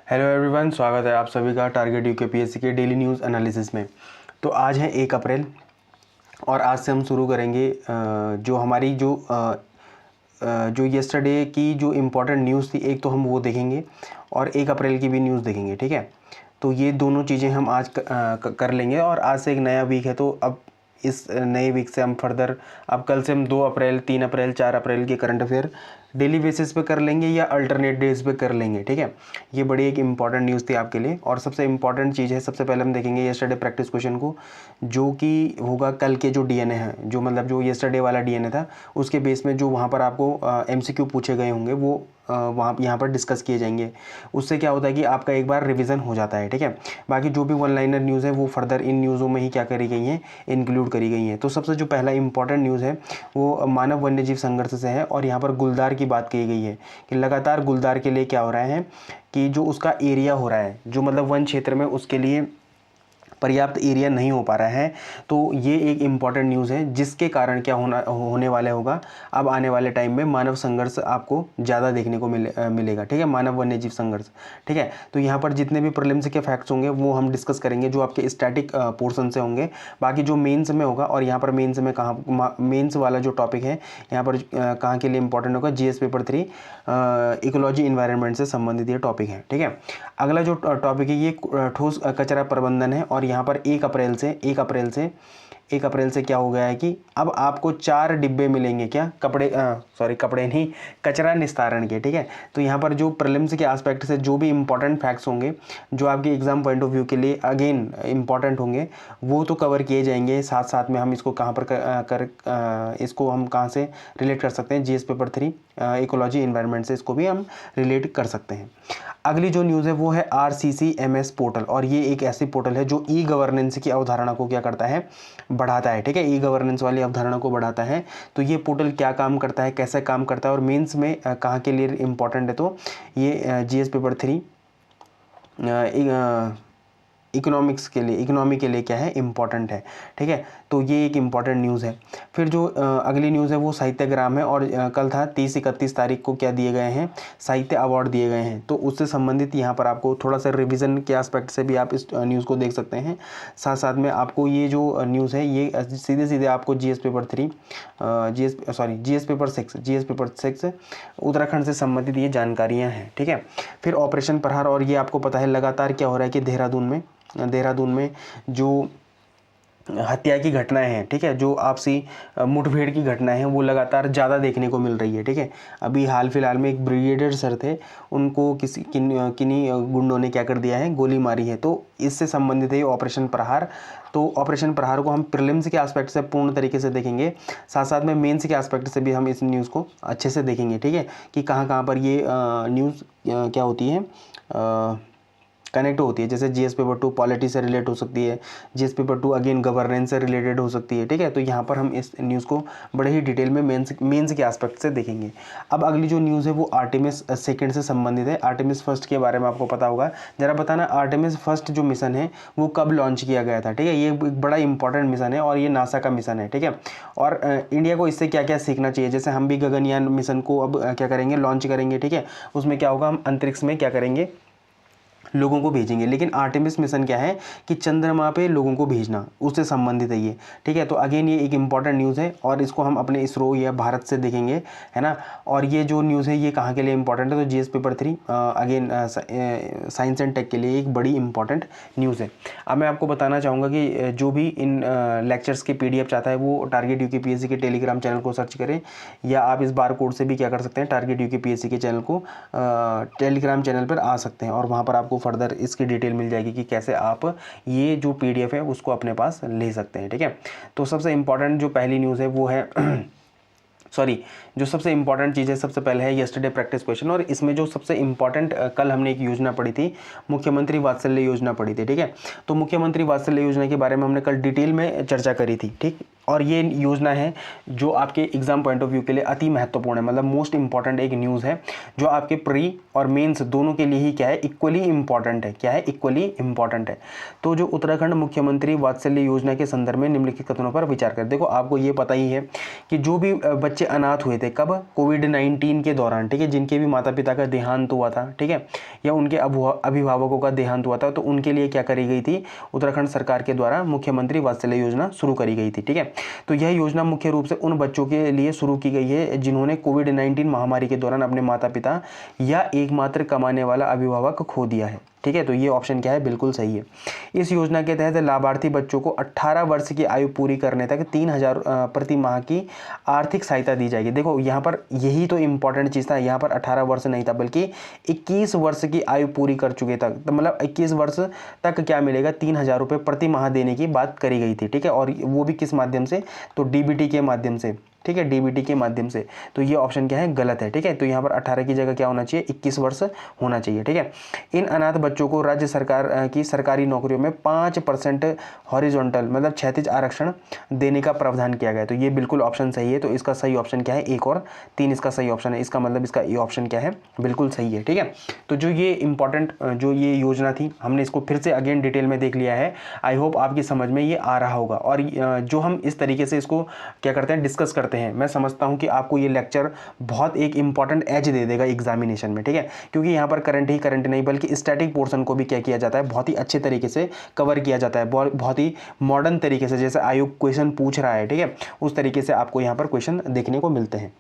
Hello everyone, स्वागत है आप सभी का टारगेट यूकेपीएससी के डेली न्यूज़ एनालिसिस में। तो आज है 1 अप्रैल और आज से हम शुरू करेंगे जो हमारी जो येस्टरडे की जो इम्पोर्टेंट न्यूज़ थी, एक तो हम वो देखेंगे और 1 अप्रैल की भी न्यूज़ देखेंगे। ठीक है, तो ये दोनों चीज़ें हम आज कर लेंगे और आज से एक नया वीक है, तो अब इस नए वीक से हम फर्दर अब कल से हम 2 अप्रैल, 3 अप्रैल, 4 अप्रैल के करंट अफेयर डेली बेसिस पे कर लेंगे या अल्टरनेट डेज पे कर लेंगे। ठीक है, ये बड़ी एक इंपॉर्टेंट न्यूज़ थी आपके लिए। और सबसे इंपॉर्टेंट चीज़ है, सबसे पहले हम देखेंगे येस्टरडे प्रैक्टिस क्वेश्चन को, जो कि होगा कल के जो डीएनए है, जो मतलब जो येस्टरडे वाला डीएनए था उसके बेस में जो वहाँ पर आपको एमसीक्यू पूछे गए होंगे वो वहाँ यहाँ पर डिस्कस किए जाएंगे। उससे क्या होता है कि आपका एक बार रिवीजन हो जाता है। ठीक है, बाकी जो भी वन लाइनर न्यूज़ है वो फर्दर इन न्यूज़ों में ही क्या करी गई हैं, इंक्लूड करी गई हैं। तो सबसे जो पहला इंपॉर्टेंट न्यूज़ है वो मानव वन्यजीव संघर्ष से है और यहाँ पर गुलदार की बात कही गई है कि लगातार गुलदार के लिए क्या हो रहा है कि जो उसका एरिया हो रहा है, जो मतलब वन क्षेत्र में उसके लिए पर्याप्त एरिया नहीं हो पा रहा है। तो ये एक इम्पॉर्टेंट न्यूज़ है जिसके कारण क्या होने वाला होगा, अब आने वाले टाइम में मानव संघर्ष आपको ज़्यादा देखने को मिलेगा। ठीक है, मानव वन्यजीव संघर्ष। ठीक है, तो यहाँ पर जितने भी प्रीलिम्स के फैक्ट्स होंगे वो हम डिस्कस करेंगे जो आपके स्टैटिक पोर्शन से होंगे। बाकी जो मेंस में होगा, और यहाँ पर मेंस में कहाँ, मेंस वाला जो टॉपिक है यहाँ पर कहाँ के लिए इंपॉर्टेंट होगा, जीएस पेपर 3 इकोलॉजी इन्वायरमेंट से संबंधित ये टॉपिक है। ठीक है, अगला जो टॉपिक है ये ठोस कचरा प्रबंधन है और यहाँ पर 1 अप्रैल से क्या हो गया है कि अब आपको 4 डिब्बे मिलेंगे, क्या कपड़े नहीं, कचरा निस्तारण के। ठीक है, तो यहाँ पर जो प्रीलिम्स के एस्पेक्ट से जो भी इंपॉर्टेंट फैक्ट्स होंगे जो आपके एग्जाम पॉइंट ऑफ व्यू के लिए अगेन इंपॉर्टेंट होंगे वो तो कवर किए जाएंगे। साथ साथ में हम इसको कहाँ पर इसको हम कहाँ से रिलेट कर सकते हैं, जीएस पेपर 3 इकोलॉजी इन्वायरमेंट से इसको भी हम रिलेट कर सकते हैं। अगली जो न्यूज़ है वो है RCCMS पोर्टल, और ये एक ऐसी पोर्टल है जो ई गवर्नेंस की अवधारणा को क्या करता है, बढ़ाता है। ठीक है, ई गवर्नेंस वाली अवधारणा को बढ़ाता है। तो ये पोर्टल क्या काम करता है, कैसे काम करता है और मेंस में कहाँ के लिए इम्पोर्टेंट है, तो ये जीएस पेपर 3 इकोनॉमी के लिए क्या है, इम्पॉर्टेंट है। ठीक है, तो ये एक इम्पॉर्टेंट न्यूज़ है। फिर जो अगली न्यूज़ है वो साहित्यग्राम है और कल था 30-31 तारीख को क्या दिए गए हैं, साहित्य अवार्ड दिए गए हैं। तो उससे संबंधित यहाँ पर आपको थोड़ा सा रिवीजन के एस्पेक्ट से भी आप इस न्यूज़ को देख सकते हैं। साथ साथ में आपको ये जो न्यूज़ है ये सीधे आपको जीएस पेपर 6 उत्तराखंड से संबंधित ये जानकारियाँ हैं। ठीक है, फिर ऑपरेशन प्रहार, और ये आपको पता है लगातार क्या हो रहा है कि देहरादून में जो हत्या की घटनाएं हैं, ठीक है, जो आपसी मुठभेड़ की घटनाएं हैं वो लगातार ज़्यादा देखने को मिल रही है। ठीक है, अभी हाल फिलहाल में एक ब्रिगेडियर सर थे, उनको किन्हीं गुंडों ने क्या कर दिया है, गोली मारी है। तो इससे संबंधित है ऑपरेशन प्रहार। तो ऑपरेशन प्रहार को हम प्रीलिम्स के एस्पेक्ट से पूर्ण तरीके से देखेंगे, साथ साथ में मेंस के एस्पेक्ट से भी हम इस न्यूज़ को अच्छे से देखेंगे। ठीक है, कि कहाँ पर ये न्यूज़ क्या होती है, कनेक्ट होती है। जैसे जीएस पेपर 2 पॉलिटी से रिलेट हो सकती है, जीएस पेपर 2 अगेन गवर्नेंस से रिलेटेड हो सकती है। ठीक है, तो यहाँ पर हम इस न्यूज़ को बड़े ही डिटेल में मेंस के एस्पेक्ट से देखेंगे। अब अगली जो न्यूज़ है वो आर्टेमिस 2 से संबंधित है। आर्टेमिस 1 के बारे में आपको पता होगा, जरा बताना आर्टेमिस 1 जो मिशन है वो कब लॉन्च किया गया था। ठीक है, ये एक बड़ा इंपॉर्टेंट मिशन है और ये नासा का मिशन है। ठीक है, और इंडिया को इससे क्या क्या सीखना चाहिए, जैसे हम भी गगनयान मिशन को अब क्या करेंगे, लॉन्च करेंगे। ठीक है, उसमें क्या होगा, हम अंतरिक्ष में क्या करेंगे, लोगों को भेजेंगे। लेकिन आर्टेमिस मिशन क्या है कि चंद्रमा पे लोगों को भेजना, उससे संबंधित है ये। ठीक है, तो अगेन ये एक इंपॉर्टेंट न्यूज़ है और इसको हम अपने इसरो या भारत से देखेंगे, है ना। और ये जो न्यूज़ है ये कहाँ के लिए इंपॉर्टेंट है, तो GS paper 3 again science and tech के लिए एक बड़ी इंपॉर्टेंट न्यूज़ है। अब मैं आपको बताना चाहूँगा कि जो भी इन लेक्चर्स के PDF चाहता है वो टारगेट यूकेपीएससी के टेलीग्राम चैनल को सर्च करें, या आप इस बार कोड से भी क्या कर सकते हैं, टारगेट यूकेपीएससी के चैनल को टेलीग्राम चैनल पर आ सकते हैं और वहाँ पर आपको फर्दर इसकी डिटेल मिल जाएगी कि कैसे आप ये जो PDF है उसको अपने पास ले सकते हैं। ठीक है, तो सबसे इम्पॉर्टेंट जो पहली न्यूज़ है वो है जो सबसे इंपॉर्टेंट चीज़ है, सबसे पहले है येस्टरडे प्रैक्टिस क्वेश्चन, और इसमें जो सबसे इंपॉर्टेंट कल हमने एक योजना पढ़ी थी, मुख्यमंत्री वात्सल्य योजना पढ़ी थी। ठीक है, तो मुख्यमंत्री वात्सल्य योजना के बारे में हमने कल डिटेल में चर्चा करी थी। ठीक, और ये योजना है जो आपके एग्जाम पॉइंट ऑफ व्यू के लिए अति महत्वपूर्ण है, मतलब मोस्ट इंपॉर्टेंट एक न्यूज़ है जो आपके प्री और मेंस दोनों के लिए ही क्या है, इक्वली इंपॉर्टेंट है। क्या है, इक्वली इंपॉर्टेंट है। तो जो उत्तराखंड मुख्यमंत्री वात्सल्य योजना के संदर्भ में निम्नलिखित कथनों पर विचार करें। देखो आपको ये पता ही है कि जो भी बच्चे अनाथ हुए थे कब, कोविड-19 के दौरान, ठीक है, जिनके भी माता पिता का देहांत हुआ था, ठीक है, या उनके अभिभावकों का देहांत हुआ था, तो उनके लिए क्या करी गई थी, उत्तराखंड सरकार के द्वारा मुख्यमंत्री वात्सल्य योजना शुरू करी गई थी। ठीक है, तो यह योजना मुख्य रूप से उन बच्चों के लिए शुरू की गई है जिन्होंने कोविड-19 महामारी के दौरान अपने माता पिता या एकमात्र कमाने वाला अभिभावक खो दिया है। ठीक है, तो ये ऑप्शन क्या है, बिल्कुल सही है। इस योजना के तहत लाभार्थी बच्चों को 18 वर्ष की आयु पूरी करने तक 3000 प्रति माह की आर्थिक सहायता दी जाएगी। देखो यहाँ पर यही तो इंपॉर्टेंट चीज़ था, यहाँ पर 18 वर्ष नहीं था बल्कि 21 वर्ष की आयु पूरी कर चुके तक, तो मतलब 21 वर्ष तक क्या मिलेगा, 3000 रुपये प्रति माह देने की बात करी गई थी। ठीक है, और वो भी किस माध्यम से, तो डीबीटी के माध्यम से। ठीक है, डीबीटी के माध्यम से। तो ये ऑप्शन क्या है, गलत है। ठीक है, तो यहाँ पर 18 की जगह क्या होना चाहिए, 21 वर्ष होना चाहिए। ठीक है, इन अनाथ बच्चों को राज्य सरकार की सरकारी नौकरियों में 5% हॉरिजॉन्टल मतलब क्षैतिज आरक्षण देने का प्रावधान किया गया है। तो ये बिल्कुल ऑप्शन सही है। तो इसका सही ऑप्शन क्या है, 1 और 3 इसका सही ऑप्शन है। इसका मतलब इसका ये ऑप्शन क्या है, बिल्कुल सही है। ठीक है, तो जो ये इंपॉर्टेंट जो ये योजना थी, हमने इसको फिर से अगेन डिटेल में देख लिया है। आई होप आपकी समझ में ये आ रहा होगा। और जो हम इस तरीके से इसको क्या करते हैं, डिस्कस करते हैं, मैं समझता हूं कि आपको ये लेक्चर बहुत एक इंपॉर्टेंट एज दे देगा एग्जामिनेशन में। ठीक है, क्योंकि यहाँ पर करंट ही करंट नहीं बल्कि स्टैटिक पोर्शन को भी क्या किया जाता है, बहुत ही अच्छे तरीके से कवर किया जाता है, बहुत ही मॉडर्न तरीके से, जैसे आयोग क्वेश्चन पूछ रहा है। ठीक है, उस तरीके से आपको यहाँ पर क्वेश्चन देखने को मिलते हैं।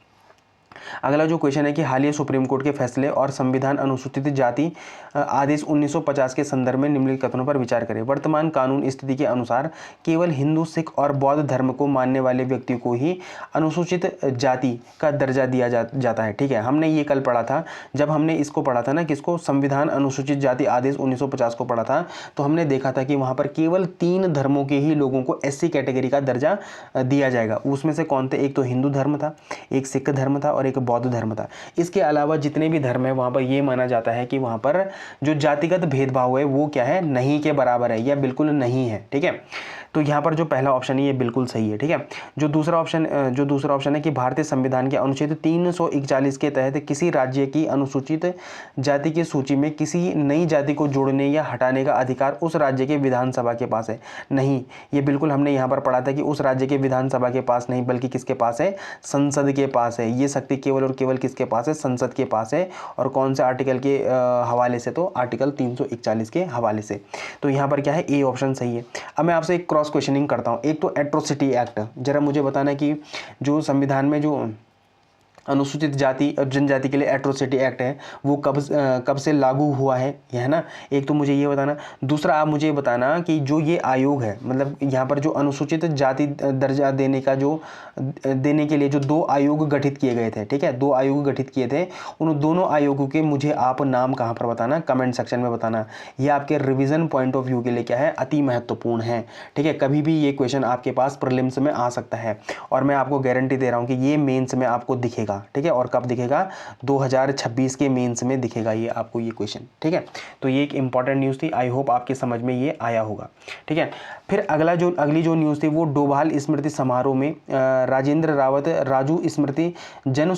अगला जो क्वेश्चन है कि हालिया सुप्रीम कोर्ट के फैसले और संविधान अनुसूचित जाति आदेश 1950 के संदर्भ में निम्नलिखित कथनों पर विचार करें। वर्तमान कानून स्थिति के अनुसार केवल हिंदू, सिख और बौद्ध धर्म को मानने वाले व्यक्ति को ही अनुसूचित जाति का दर्जा दिया जाता है। ठीक है, हमने ये कल पढ़ा था, जब हमने इसको पढ़ा था ना, किसको, संविधान अनुसूचित जाति आदेश 1950 को पढ़ा था, तो हमने देखा था कि वहाँ पर केवल 3 धर्मों के ही लोगों को एससी कैटेगरी का दर्जा दिया जाएगा। उसमें से कौन थे, एक तो हिंदू धर्म था, एक सिख धर्म था और एक बौद्ध धर्म था। इसके अलावा जितने भी धर्म है वहां पर यह माना जाता है कि वहां पर जो जातिगत भेदभाव है वो क्या है, नहीं के बराबर है या बिल्कुल नहीं है। ठीक है, तो यहाँ पर जो पहला ऑप्शन है ये बिल्कुल सही है। ठीक है, जो दूसरा ऑप्शन है कि भारतीय संविधान के अनुच्छेद 341 के तहत किसी राज्य की अनुसूचित जाति की सूची में किसी नई जाति को जोड़ने या हटाने का अधिकार उस राज्य के विधानसभा के पास है। नहीं, ये बिल्कुल हमने यहाँ पर पढ़ा था कि उस राज्य के विधानसभा के पास नहीं बल्कि किसके पास है, संसद के पास है। ये शक्ति केवल और केवल किसके पास है, संसद के पास है। और कौन से आर्टिकल के हवाले से, तो आर्टिकल 341 के हवाले से। तो यहाँ पर क्या है, ए ऑप्शन सही है। अब मैं आपसे एक क्रॉस क्वेश्चनिंग करता हूं। एक तो एट्रोसिटी एक्ट, जरा मुझे बताना कि जो संविधान में जो अनुसूचित जाति और जनजाति के लिए एट्रोसिटी एक्ट है वो कब से लागू हुआ है, यह है ना। एक तो मुझे ये बताना। दूसरा आप मुझे बताना कि जो ये आयोग है, मतलब यहाँ पर जो अनुसूचित जाति दर्जा देने के लिए जो 2 आयोग गठित किए गए थे, ठीक है, 2 आयोग गठित किए थे, उन दोनों आयोगों के मुझे आप नाम कहाँ पर बताना, कमेंट सेक्शन में बताना। ये आपके रिविजन पॉइंट ऑफ व्यू के लिए क्या है, अति महत्वपूर्ण है। ठीक है, कभी भी ये क्वेश्चन आपके पास प्रीलिम्स में आ सकता है और मैं आपको गारंटी दे रहा हूँ कि ये मेंस में आपको दिखेगा। ठीक है, और कब दिखेगा, 2026 के मेंस में दिखेगा ये आपको ये क्वेश्चन। ठीक है, तो ये एक इंपॉर्टेंट न्यूज़ थी। आई होप आपके समझ में ये आया होगा। ठीक है, फिर अगली जो न्यूज़ थी वो डोभाल स्मृति समारोह में राजेंद्र रावत राजू स्मृति जन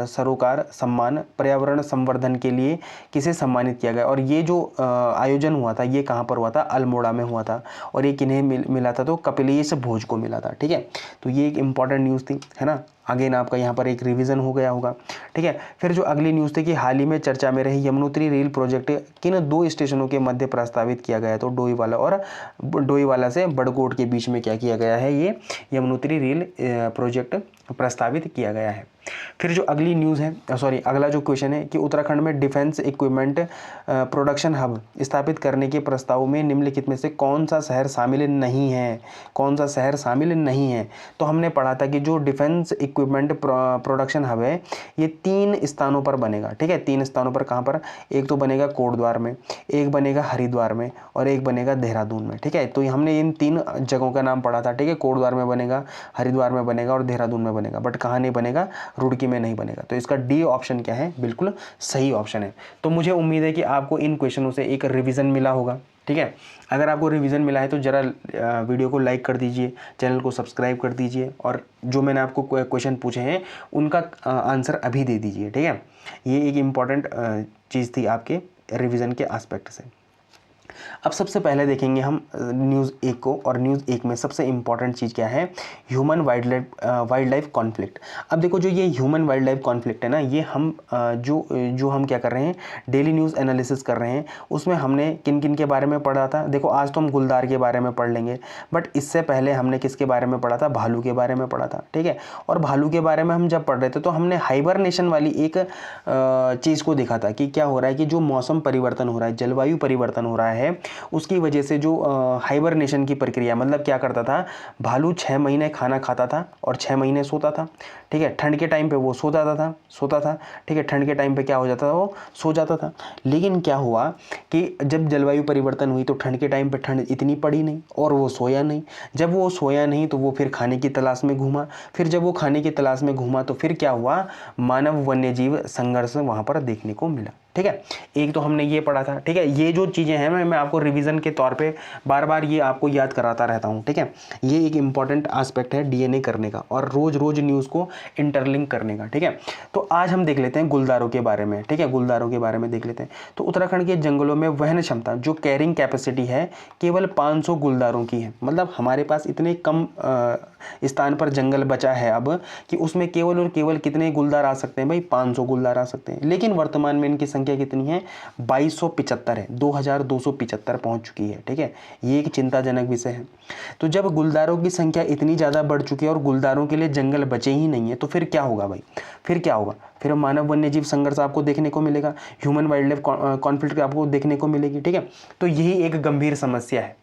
सरोकार सम्मान पर्यावरण संवर्धन के लिए किसे सम्मानित किया गया। और ये जो आयोजन हुआ था ये कहाँ पर हुआ था, अल्मोड़ा में हुआ था। और ये किन्हें मिला था, तो कपिलेश भोज को मिला था। ठीक है, तो ये एक इंपॉर्टेंट न्यूज़ थी, है ना। अगेन आपका यहाँ पर एक रिवीजन हो गया होगा। ठीक है, फिर जो अगली न्यूज़ थी कि हाल ही में चर्चा में रही यमुनोत्री रेल प्रोजेक्ट किन 2 स्टेशनों के मध्य प्रस्तावित किया गया है, तो डोईवाला से बड़कोट के बीच में क्या किया गया है, ये यमुनोत्री रेल प्रोजेक्ट प्रस्तावित किया गया है। फिर जो अगली न्यूज़ है, अगला जो क्वेश्चन है कि उत्तराखंड में डिफेंस इक्विपमेंट प्रोडक्शन हब स्थापित करने के प्रस्ताव में निम्नलिखित में से कौन सा शहर शामिल नहीं है, कौन सा शहर शामिल नहीं है। तो हमने पढ़ा था कि जो डिफेंस इक्विपमेंट प्रोडक्शन हब है ये 3 स्थानों पर बनेगा। ठीक है, 3 स्थानों पर, कहाँ पर, एक तो बनेगा कोटद्वार में, एक बनेगा हरिद्वार में और एक बनेगा देहरादून में। ठीक है, तो हमने इन 3 जगहों का नाम पढ़ा था। ठीक है, कोटद्वार में बनेगा, हरिद्वार में बनेगा और देहरादून में बनेगा, बट कहाँ नहीं बनेगा, रुड़की में नहीं बनेगा। तो इसका डी ऑप्शन क्या है, बिल्कुल सही ऑप्शन है। तो मुझे उम्मीद है कि आपको इन क्वेश्चनों से एक रिवीजन मिला होगा। ठीक है। अगर आपको रिवीजन मिला है तो ज़रा वीडियो को लाइक कर दीजिए, चैनल को सब्सक्राइब कर दीजिए, और जो मैंने आपको क्वेश्चन पूछे हैं उनका आंसर अभी दे दीजिए, ठीक है। ये एक इम्पॉर्टेंट चीज़ थी आपके रिवीजन के एस्पेक्ट से। अब सबसे पहले देखेंगे हम न्यूज़ 1 को, और न्यूज़ 1 में सबसे इम्पॉर्टेंट चीज़ क्या है, ह्यूमन वाइल्ड लाइफ कॉन्फ्लिक्ट। अब देखो जो ये ह्यूमन वाइल्ड लाइफ कॉन्फ्लिक्ट है ना, ये हम जो हम क्या कर रहे हैं, डेली न्यूज़ एनालिसिस कर रहे हैं, उसमें हमने किन किन के बारे में पढ़ा था। देखो आज तो हम गुलदार के बारे में पढ़ लेंगे, बट इससे पहले हमने किसके बारे में पढ़ा था, भालू के बारे में पढ़ा था, ठीक है। और भालू के बारे में हम जब पढ़ रहे थे तो हमने हाइबरनेशन वाली एक चीज़ को देखा था कि क्या हो रहा है कि जो मौसम परिवर्तन हो रहा है, जलवायु परिवर्तन हो रहा है, उसकी वजह से जो हाइबरनेशन की प्रक्रिया, मतलब क्या करता था, भालू 6 महीने खाना खाता था और 6 महीने सोता था, ठीक है। ठंड के टाइम पे वो सोता था, ठीक है। ठंड के टाइम पे क्या हो जाता था, वो सो जाता था। लेकिन क्या हुआ कि जब जलवायु परिवर्तन हुई तो ठंड के टाइम पे ठंड इतनी पड़ी नहीं और वो सोया नहीं। जब वो सोया नहीं तो वो फिर खाने की तलाश में घूमा। फिर जब वो खाने की तलाश में घूमा तो फिर क्या हुआ, मानव वन्यजीव संघर्ष वहाँ पर देखने को मिला, ठीक है। एक तो हमने ये पढ़ा था, ठीक है। ये जो चीज़ें हैं मैं आपको रिवीजन के तौर पे बार बार ये आपको याद कराता रहता हूँ, ठीक है। ये एक इंपॉर्टेंट एस्पेक्ट है डीएनए करने का और रोज रोज न्यूज़ को इंटरलिंक करने का, ठीक है। तो आज हम देख लेते हैं गुलदारों के बारे में, ठीक है। गुलदारों के बारे में देख लेते हैं। तो उत्तराखंड के जंगलों में वहन क्षमता, जो कैरिंग कैपेसिटी है, केवल 500 गुलदारों की है। मतलब हमारे पास इतने कम स्थान पर जंगल बचा है अब कि उसमें केवल और केवल कितने गुलदार आ सकते हैं भाई, 500 गुलदार आ सकते हैं। लेकिन वर्तमान में इनकी संख्या कितनी है, 2275 है, 2275 पहुंच चुकी है, ठीक है। ये एक चिंताजनक विषय है। तो जब गुलदारों की संख्या इतनी ज़्यादा बढ़ चुकी है और गुलदारों के लिए जंगल बचे ही नहीं है तो फिर क्या होगा भाई, फिर क्या होगा, फिर मानव वन्यजीव संघर्ष आपको देखने को मिलेगा, ह्यूमन वाइल्ड लाइफ कॉन्फ्लिक्ट आपको देखने को मिलेगी, ठीक है। तो यही एक गंभीर समस्या है,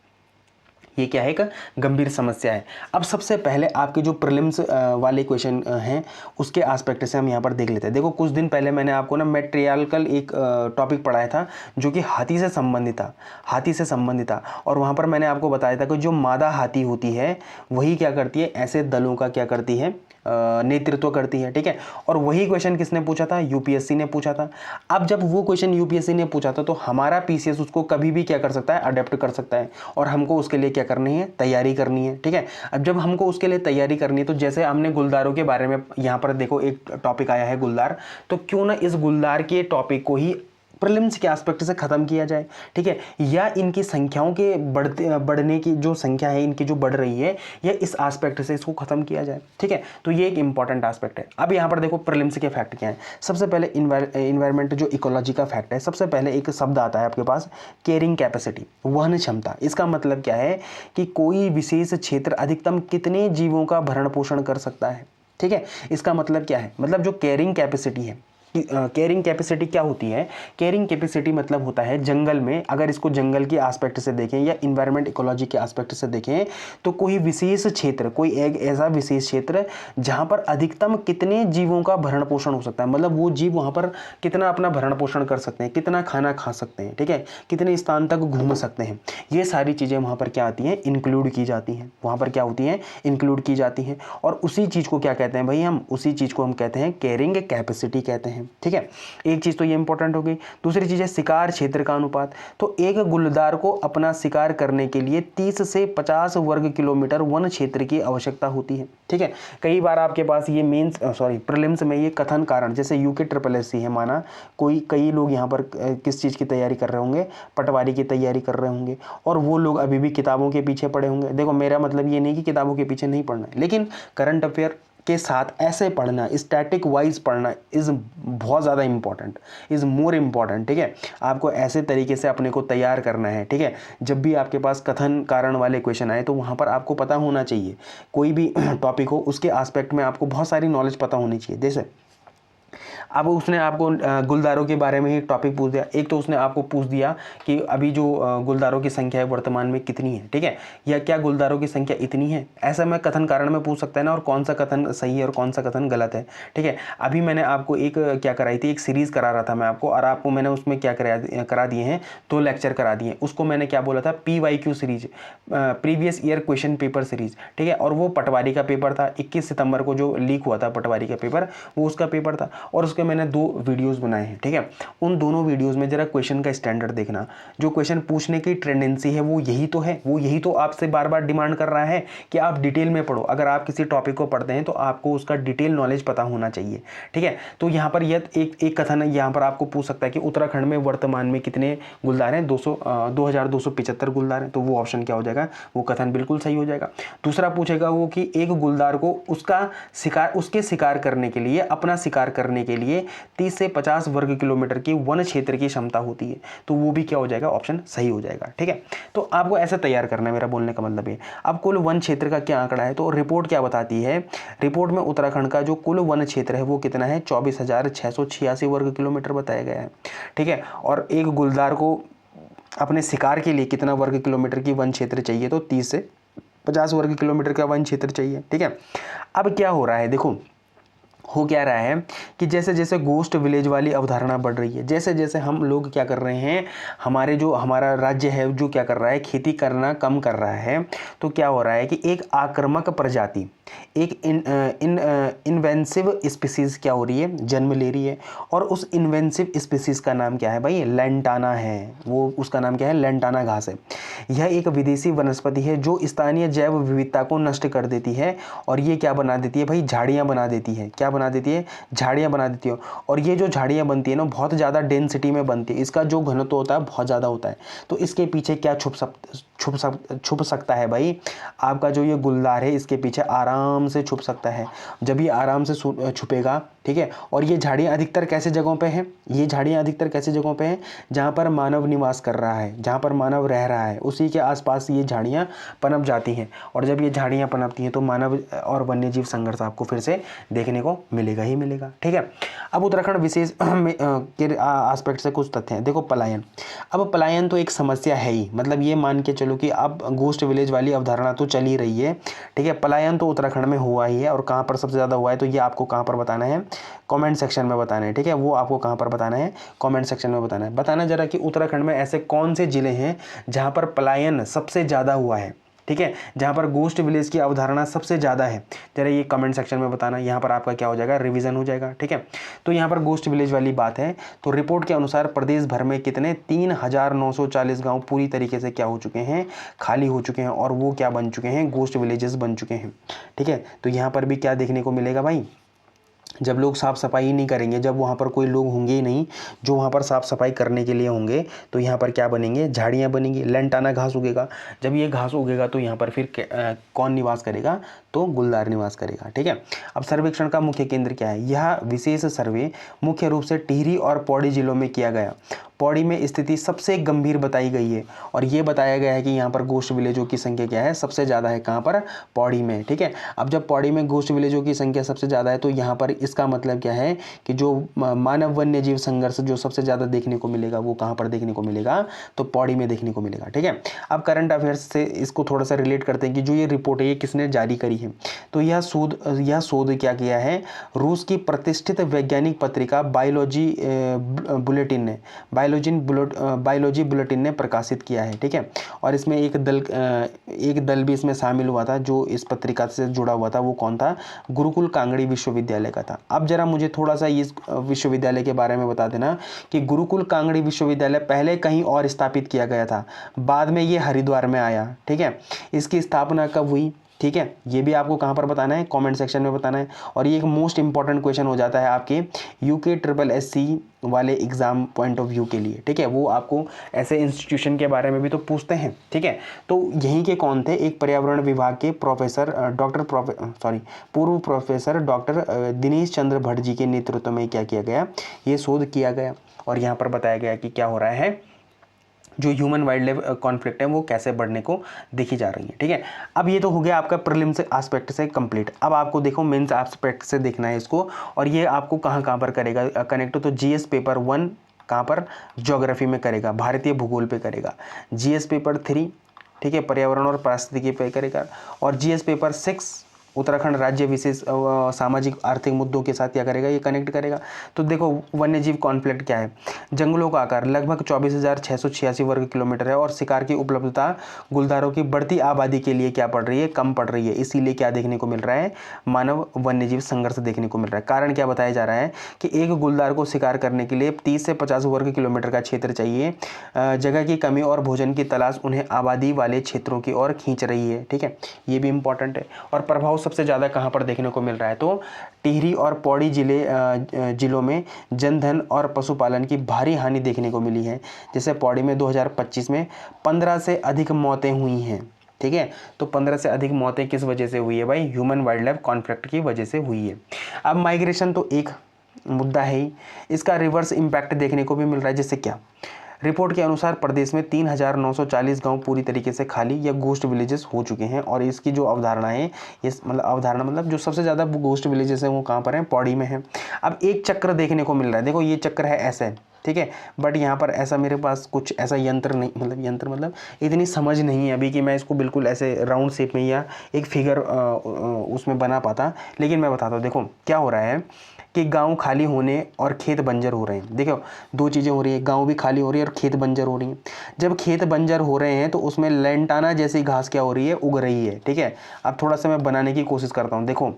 ये क्या है, एक गंभीर समस्या है। अब सबसे पहले आपके जो प्रीलिम्स वाले क्वेश्चन हैं उसके एस्पेक्ट से हम यहाँ पर देख लेते हैं। देखो कुछ दिन पहले मैंने आपको ना मैट्रियार्कल एक टॉपिक पढ़ाया था जो कि हाथी से संबंधित था, और वहाँ पर मैंने आपको बताया था कि जो मादा हाथी होती है वही क्या करती है, ऐसे दलों का क्या करती है, नेतृत्व करती है, ठीक है। और वही क्वेश्चन किसने पूछा था, यूपीएससी ने पूछा था। अब जब वो क्वेश्चन यूपीएससी ने पूछा था तो हमारा पीसीएस उसको कभी भी क्या कर सकता है, अडेप्ट कर सकता है, और हमको उसके लिए क्या करनी है, तैयारी करनी है, ठीक है। अब जब हमको उसके लिए तैयारी करनी है तो जैसे हमने गुलदारों के बारे में यहाँ पर देखो एक टॉपिक आया है गुलदार, तो क्यों ना इस गुलदार के टॉपिक को ही प्रीलिम्स के एस्पेक्ट से खत्म किया जाए, ठीक है। या इनकी संख्याओं के बढ़ने की जो संख्या है इनकी जो बढ़ रही है, या इस एस्पेक्ट से इसको खत्म किया जाए, ठीक है। तो ये एक इंपॉर्टेंट एस्पेक्ट है। अब यहाँ पर देखो प्रीलिम्स के फैक्ट क्या है। सबसे पहले इन्वायरमेंट जो इकोलॉजी का फैक्ट है, सबसे पहले एक शब्द आता है आपके पास, कैरिंग कैपेसिटी, वहन क्षमता। इसका मतलब क्या है कि कोई विशेष क्षेत्र अधिकतम कितने जीवों का भरण पोषण कर सकता है, ठीक है। इसका मतलब क्या है, मतलब जो कैरिंग कैपेसिटी है, कैरिंग कैपेसिटी क्या होती है, कैरिंग कैपेसिटी मतलब होता है जंगल में, अगर इसको जंगल के एस्पेक्ट से देखें या इन्वायरमेंट इकोलॉजी के एस्पेक्ट से देखें तो कोई विशेष क्षेत्र, कोई एक ऐसा विशेष क्षेत्र जहां पर अधिकतम कितने जीवों का भरण पोषण हो सकता है, मतलब वो जीव वहां पर कितना अपना भरण पोषण कर सकते हैं, कितना खाना खा सकते हैं, ठीक है, कितने स्थान तक घूम सकते हैं। ये सारी चीज़ें वहाँ पर क्या आती हैं, इंक्लूड की जाती हैं, वहाँ पर क्या होती हैं, इंक्लूड की जाती हैं। और उसी चीज़ को क्या कहते हैं भाई, हम उसी चीज़ को हम कहते हैं कैरिंग कैपेसिटी कहते हैं, ठीक है। एक चीज तो ये इंपॉर्टेंट हो गई। दूसरी चीज है शिकार क्षेत्र का अनुपात। तो एक गुलदार को अपना शिकार करने के लिए 30 से 50 वर्ग किलोमीटर वन क्षेत्र की आवश्यकता होती है, ठीक है। कई बार आपके पास ये प्रीलिम्स में ये कथन कारण, जैसे यूके SSSC है माना, कई लोग यहाँ पर किस चीज़ की तैयारी कर रहे होंगे, पटवारी की तैयारी कर रहे होंगे, और वो लोग अभी भी किताबों के पीछे पड़े होंगे। देखो मेरा मतलब ये नहीं कि किताबों के पीछे नहीं पढ़ना है, लेकिन करंट अफेयर के साथ ऐसे पढ़ना, स्टैटिक वाइज पढ़ना इज़ बहुत ज़्यादा इंपॉर्टेंट, इज़ मोर इम्पॉर्टेंट, ठीक है। आपको ऐसे तरीके से अपने को तैयार करना है, ठीक है। जब भी आपके पास कथन कारण वाले क्वेश्चन आए तो वहाँ पर आपको पता होना चाहिए, कोई भी टॉपिक हो उसके एस्पेक्ट में आपको बहुत सारी नॉलेज पता होनी चाहिए। जैसे अब उसने आपको गुलदारों के बारे में ही टॉपिक पूछ दिया। एक तो उसने आपको पूछ दिया कि अभी जो गुलदारों की संख्या है वर्तमान में कितनी है, ठीक है, या क्या गुलदारों की संख्या इतनी है, ऐसा मैं कथन कारण में पूछ सकता है ना, और कौन सा कथन सही है और कौन सा कथन गलत है, ठीक है। अभी मैंने आपको एक क्या कराई थी, एक सीरीज़ करा रहा था मैं आपको, और आपको मैंने उसमें क्या करा दिए हैं, 2 लेक्चर करा दिए। उसको मैंने क्या बोला था, PYQ series, previous year question paper series, ठीक है। और वो पटवारी का पेपर था, 21 सितंबर को जो लीक हुआ था पटवारी का पेपर, वो उसका पेपर था। और उसके उसके मैंने 2 वीडियोस बनाए हैं, ठीक है। उन दोनों वीडियोस में जरा क्वेश्चन का स्टैंडर्ड देखना, जो क्वेश्चन पूछने की टेंडेंसी है वो यही तो है, वो यही तो आपसे बार बार डिमांड कर रहा है कि आप डिटेल में पढ़ो। अगर आप किसी टॉपिक को पढ़ते हैं तो आपको उसका डिटेल नॉलेज पता होना चाहिए, ठीक है। तो यहाँ पर यह एक कथन यहाँ पर आपको पूछ सकता है कि उत्तराखंड में वर्तमान में कितने गुलदार हैं, 2275 गुलदार हैं। तो वो ऑप्शन क्या हो जाएगा, वो कथन बिल्कुल सही हो जाएगा। दूसरा पूछेगा वो कि एक गुलदार को उसके शिकार करने के लिए, अपना शिकार करने के लिए 30 से 50 वर्ग किलोमीटर की वन क्षेत्र की क्षमता होती है। तो वो भी क्या हो जाएगा, ऑप्शन सही हो जाएगा, ठीक है। तो आपको ऐसे तैयार करना है, मेरा बोलने का मतलब ये। अब कुल वन क्षेत्र का क्या आंकड़ा है, तो रिपोर्ट क्या बताती है, रिपोर्ट में उत्तराखंड का जो कुल वन क्षेत्र है वो कितना है, 24,686 वर्ग किलोमीटर बताया गया है, ठीक है। और एक गुलदार को अपने शिकार के लिए कितना वर्ग किलोमीटर की वन क्षेत्र चाहिए, तो 30 से 50 वर्ग किलोमीटर का वन क्षेत्र चाहिए, ठीक है। अब क्या हो रहा है, देखो हो क्या रहा है कि जैसे जैसे गोस्ट विलेज वाली अवधारणा बढ़ रही है, जैसे जैसे हम लोग क्या कर रहे हैं, हमारा राज्य है जो क्या कर रहा है, खेती करना कम कर रहा है। तो क्या हो रहा है कि एक आक्रामक प्रजाति, एक इन्वेंसिव स्पीसीज क्या हो रही है, जन्म ले रही है। और उस इन्वेंसिव स्पीसीज का नाम क्या है भाई, लेंटाना है। वो उसका नाम क्या है, लेंटाना घास है। यह एक विदेशी वनस्पति है जो स्थानीय जैव विविधता को नष्ट कर देती है। और ये क्या बना देती है भाई, झाड़ियाँ बना देती है। क्या बना देती है, झाड़ियाँ बना देती है। और ये जो झाड़ियाँ बनती है ना, बहुत ज़्यादा डेंसिटी में बनती है, इसका जो घनत्व होता है बहुत ज़्यादा होता है। तो इसके पीछे क्या छुप सकता है भाई, आपका जो ये गुलदार है इसके पीछे आराम से छुप सकता है। जब ये आराम से छुपेगा, ठीक है। और ये झाड़ियाँ अधिकतर कैसे जगहों पे हैं, ये झाड़ियाँ अधिकतर कैसे जगहों पे हैं, जहाँ पर मानव निवास कर रहा है, जहाँ पर मानव रह रहा है, उसी के आसपास ये झाड़ियाँ पनप जाती हैं। और जब ये झाड़ियाँ पनपती हैं तो मानव और वन्यजीव संघर्ष आपको फिर से देखने को मिलेगा ही मिलेगा, ठीक है। अब उत्तराखंड विशेष के आस्पेक्ट से कुछ तथ्य हैं। देखो पलायन, अब पलायन तो एक समस्या है ही, मतलब ये मान के चलो कि अब गोस्ट विलेज वाली अवधारणा तो चल ही रही है, ठीक है। पलायन तो उत्तराखंड में हुआ ही है, और कहाँ पर सबसे ज़्यादा हुआ है, तो ये आपको कहाँ पर बताना है, कमेंट सेक्शन में बताना है, ठीक है। वो आपको कहाँ पर बताना है, कमेंट सेक्शन में बताना है। बताना जरा कि उत्तराखंड में ऐसे कौन से जिले हैं जहाँ पर पलायन सबसे ज़्यादा हुआ है, ठीक है, जहाँ पर गोस्ट विलेज की अवधारणा सबसे ज़्यादा है, जरा ये कमेंट सेक्शन में बताना। यहाँ पर आपका क्या हो जाएगा, रिवीजन हो जाएगा, ठीक है। तो यहाँ पर गोस्ट विलेज वाली बात है। तो रिपोर्ट के अनुसार प्रदेश भर में कितने 3,940 गांव पूरी तरीके से क्या हो चुके हैं, खाली हो चुके हैं, और वो क्या बन चुके हैं, गोस्ट विलेजेस बन चुके हैं, ठीक है। तो यहाँ पर भी क्या देखने को मिलेगा भाई, जब लोग साफ़ सफाई नहीं करेंगे, जब वहाँ पर कोई लोग होंगे ही नहीं जो वहाँ पर साफ़ सफाई करने के लिए होंगे, तो यहाँ पर क्या बनेंगे, झाड़ियाँ बनेंगी, लेंटाना घास उगेगा। जब ये घास उगेगा तो यहाँ पर फिर कौन निवास करेगा, तो गुलदार निवास करेगा, ठीक है। अब सर्वेक्षण का मुख्य केंद्र क्या है, यह विशेष सर्वे मुख्य रूप से टिहरी और पौड़ी जिलों में किया गया। पौड़ी में स्थिति सबसे गंभीर बताई गई है, और ये बताया गया है कि यहाँ पर गोस्ट विलेजों की संख्या क्या है, सबसे ज़्यादा है, कहाँ पर, पौड़ी में, ठीक है। अब जब पौड़ी में गोस्ट विलेजों की संख्या सबसे ज़्यादा है, तो यहाँ पर इसका मतलब क्या है कि जो मानव वन्य जीव संघर्ष जो सबसे ज़्यादा देखने को मिलेगा, वो कहाँ पर देखने को मिलेगा, तो पौड़ी में देखने को मिलेगा, ठीक है। अब करंट अफेयर्स से इसको थोड़ा सा रिलेट करते हैं कि जो ये रिपोर्ट है ये किसने जारी करी है। तो यह शोध क्या किया है, रूस की प्रतिष्ठित वैज्ञानिक पत्रिका बायोलॉजी बुलेटिन ने प्रकाशित किया है, ठीक है। और इसमें एक दल भी इसमें शामिल हुआ था जो इस पत्रिका से जुड़ा हुआ था। वो कौन था, गुरुकुल कांगड़ी विश्वविद्यालय का था। अब जरा मुझे थोड़ा सा इस विश्वविद्यालय के बारे में बता देना कि गुरुकुल कांगड़ी विश्वविद्यालय पहले कहीं और स्थापित किया गया था, बाद में ये हरिद्वार में आया, ठीक है। इसकी स्थापना कब हुई, ठीक है, ये भी आपको कहाँ पर बताना है, कमेंट सेक्शन में बताना है। और ये एक मोस्ट इंपॉर्टेंट क्वेश्चन हो जाता है आपके यूके SSSC वाले एग्जाम पॉइंट ऑफ व्यू के लिए, ठीक है। वो आपको ऐसे इंस्टीट्यूशन के बारे में भी तो पूछते हैं, ठीक है। तो यहीं के कौन थे, एक पर्यावरण विभाग के पूर्व प्रोफेसर डॉक्टर दिनेश चंद्र भट्ट जी के नेतृत्व में क्या किया गया, ये शोध किया गया। और यहाँ पर बताया गया कि क्या हो रहा है, जो ह्यूमन वाइल्ड लाइफ कॉन्फ्लिक्ट है वो कैसे बढ़ने को देखी जा रही है, ठीक है। अब ये तो हो गया आपका प्रीलिम्स एस्पेक्ट से कंप्लीट। अब आपको देखो मेंस एस्पेक्ट से देखना है इसको, और ये आपको कहाँ पर करेगा कनेक्ट, तो GS पेपर 1 कहाँ पर, ज्योग्राफी में करेगा, भारतीय भूगोल पे करेगा। GS पेपर 3, ठीक है, पर्यावरण और पारिस्थितिकी पे करेगा। और GS पेपर 6 उत्तराखंड राज्य विशेष सामाजिक आर्थिक मुद्दों के साथ क्या करेगा, ये कनेक्ट करेगा। तो देखो वन्यजीव कॉन्फ्लिक्ट क्या है, जंगलों का आकार लगभग 24,686 वर्ग किलोमीटर है और शिकार की उपलब्धता गुलदारों की बढ़ती आबादी के लिए क्या पड़ रही है, कम पड़ रही है। इसीलिए क्या देखने को मिल रहा है, मानव वन्यजीव संघर्ष देखने को मिल रहा है। कारण क्या बताया जा रहा है कि एक गुलदार को शिकार करने के लिए 30 से 50 वर्ग किलोमीटर का क्षेत्र चाहिए। जगह की कमी और भोजन की तलाश उन्हें आबादी वाले क्षेत्रों की ओर खींच रही है। ठीक है, ये भी इंपॉर्टेंट है। और प्रभाव सबसे ज़्यादा कहाँ पर देखने को मिल रहा है, तो टिहरी और पौड़ी जिलों में जनधन और पशुपालन की भारी हानि देखने को मिली है। जैसे पौड़ी में 2025 में 15 से अधिक मौतें हुई हैं। ठीक है, तो 15 से अधिक मौतें किस वजह से हुई है भाई, ह्यूमन वाइल्ड लाइफ कॉन्फ्लिक्ट की वजह से हुई है। अब माइग्रेशन तो एक मुद्दा है ही, इसका रिवर्स इम्पैक्ट देखने को भी मिल रहा है। जैसे क्या, रिपोर्ट के अनुसार प्रदेश में 3,940 गांव पूरी तरीके से खाली या गोस्ट विलेजेस हो चुके हैं। और इसकी जो अवधारणा है, इस मतलब अवधारणा मतलब जो सबसे ज़्यादा गोस्ट विलेजेस हैं वो कहाँ पर हैं, पौड़ी में हैं। अब एक चक्र देखने को मिल रहा है, देखो ये चक्र है ऐसे, ठीक है, बट यहाँ पर ऐसा मेरे पास कुछ ऐसा यंत्र नहीं, मतलब यंत्र मतलब इतनी समझ नहीं है अभी कि मैं इसको बिल्कुल ऐसे राउंड शेप में या एक फिगर उसमें बना पाता। लेकिन मैं बताता हूँ, देखो क्या हो रहा है कि गांव खाली होने और खेत बंजर हो रहे हैं। देखो दो चीज़ें हो रही है, गांव भी खाली हो रही है और खेत बंजर हो रही है। जब खेत बंजर हो रहे हैं तो उसमें लेंटाना जैसी घास क्या हो रही है, उग रही है। ठीक है, अब थोड़ा सा मैं बनाने की कोशिश करता हूँ। देखो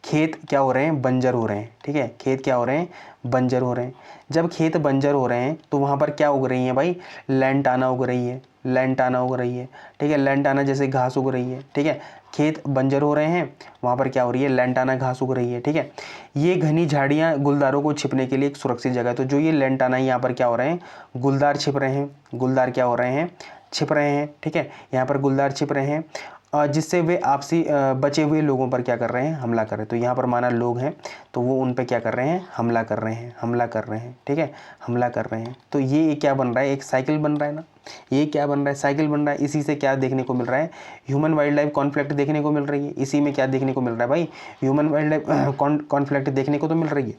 खेत क्या हो रहे हैं, बंजर हो रहे हैं। ठीक है, खेत क्या हो रहे हैं, बंजर हो रहे हैं। जब खेत बंजर हो रहे हैं तो वहाँ पर क्या उग रही है भाई, लेंटाना उग रही है, लेंटाना उग रही है। ठीक है, लेंटाना जैसे घास उग रही है। ठीक है, खेत बंजर हो रहे हैं, वहाँ पर क्या हो रही है, लेंटाना घास उग रही है। ठीक है, ये घनी झाड़ियाँ गुलदारों को छिपने के लिए एक सुरक्षित जगह है। तो जो ये लेंटाना यहाँ पर क्या हो रहे हैं, गुलदार छिप रहे हैं, गुलदार क्या हो रहे हैं, छिप रहे हैं। ठीक है, यहाँ पर गुलदार छिप रहे हैं जिससे वे आपसी बचे हुए लोगों पर क्या कर रहे हैं, हमला कर रहे हैं। तो यहाँ पर माना लोग हैं तो वो उन पे क्या कर रहे हैं, हमला कर रहे हैं, हमला कर रहे हैं। ठीक है, हमला कर रहे हैं। तो ये क्या बन रहा है, एक साइकिल बन रहा है ना, ये क्या बन रहा है, साइकिल बन रहा है। इसी से क्या देखने को मिल रहा है, ह्यूमन वाइल्ड लाइफ कॉन्फ्लिक्ट देखने को मिल रही है। इसी में क्या देखने को मिल रहा है भाई, ह्यूमन वाइल्ड लाइफ कॉन्फ्लिक्ट देखने को तो मिल रही है।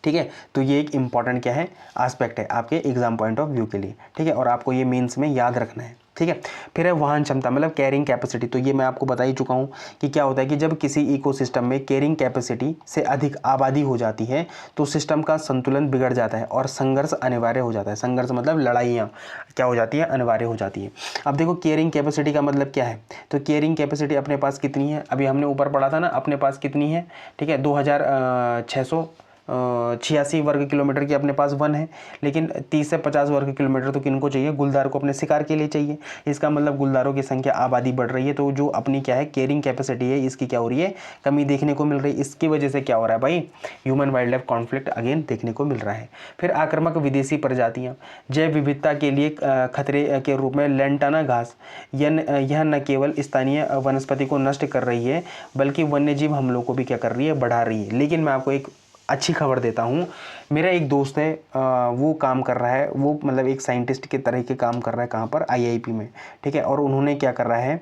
ठीक है, तो ये एक इंपॉर्टेंट क्या है, एस्पेक्ट है आपके एग्जाम पॉइंट ऑफ व्यू के लिए। ठीक है, और आपको ये मेंस में याद रखना है। ठीक है, फिर है वहन क्षमता मतलब कैरिंग कैपेसिटी। तो ये मैं आपको बता ही चुका हूँ कि क्या होता है कि जब किसी इकोसिस्टम में कैरिंग कैपेसिटी से अधिक आबादी हो जाती है तो सिस्टम का संतुलन बिगड़ जाता है और संघर्ष अनिवार्य हो जाता है। संघर्ष मतलब लड़ाइयाँ क्या हो जाती है, अनिवार्य हो जाती है। अब देखो कैरिंग कैपेसिटी का मतलब क्या है, तो कैरिंग कैपेसिटी अपने पास कितनी है, अभी हमने ऊपर पढ़ा था ना, अपने पास कितनी है। ठीक है, 2,686 वर्ग किलोमीटर की अपने पास वन है। लेकिन 30 से 50 वर्ग किलोमीटर तो किनको चाहिए, गुलदार को अपने शिकार के लिए चाहिए। इसका मतलब गुलदारों की संख्या, आबादी बढ़ रही है तो जो अपनी क्या है कैरिंग कैपेसिटी है इसकी क्या हो रही है, कमी देखने को मिल रही है। इसकी वजह से क्या हो रहा है भाई, human wild life conflict again देखने को मिल रहा है। फिर आक्रामक विदेशी प्रजातियाँ, जैव विविधता के लिए खतरे के रूप में लेंटाना घास यह न केवल स्थानीय वनस्पति को नष्ट कर रही है बल्कि वन्यजीव हमलों को भी क्या कर रही है, बढ़ा रही है। लेकिन मैं आपको एक अच्छी खबर देता हूँ, मेरा एक दोस्त है वो काम कर रहा है, वो मतलब एक साइंटिस्ट के तरह के काम कर रहा है, कहाँ पर, आईआईपी में। ठीक है, और उन्होंने क्या कर रहा है,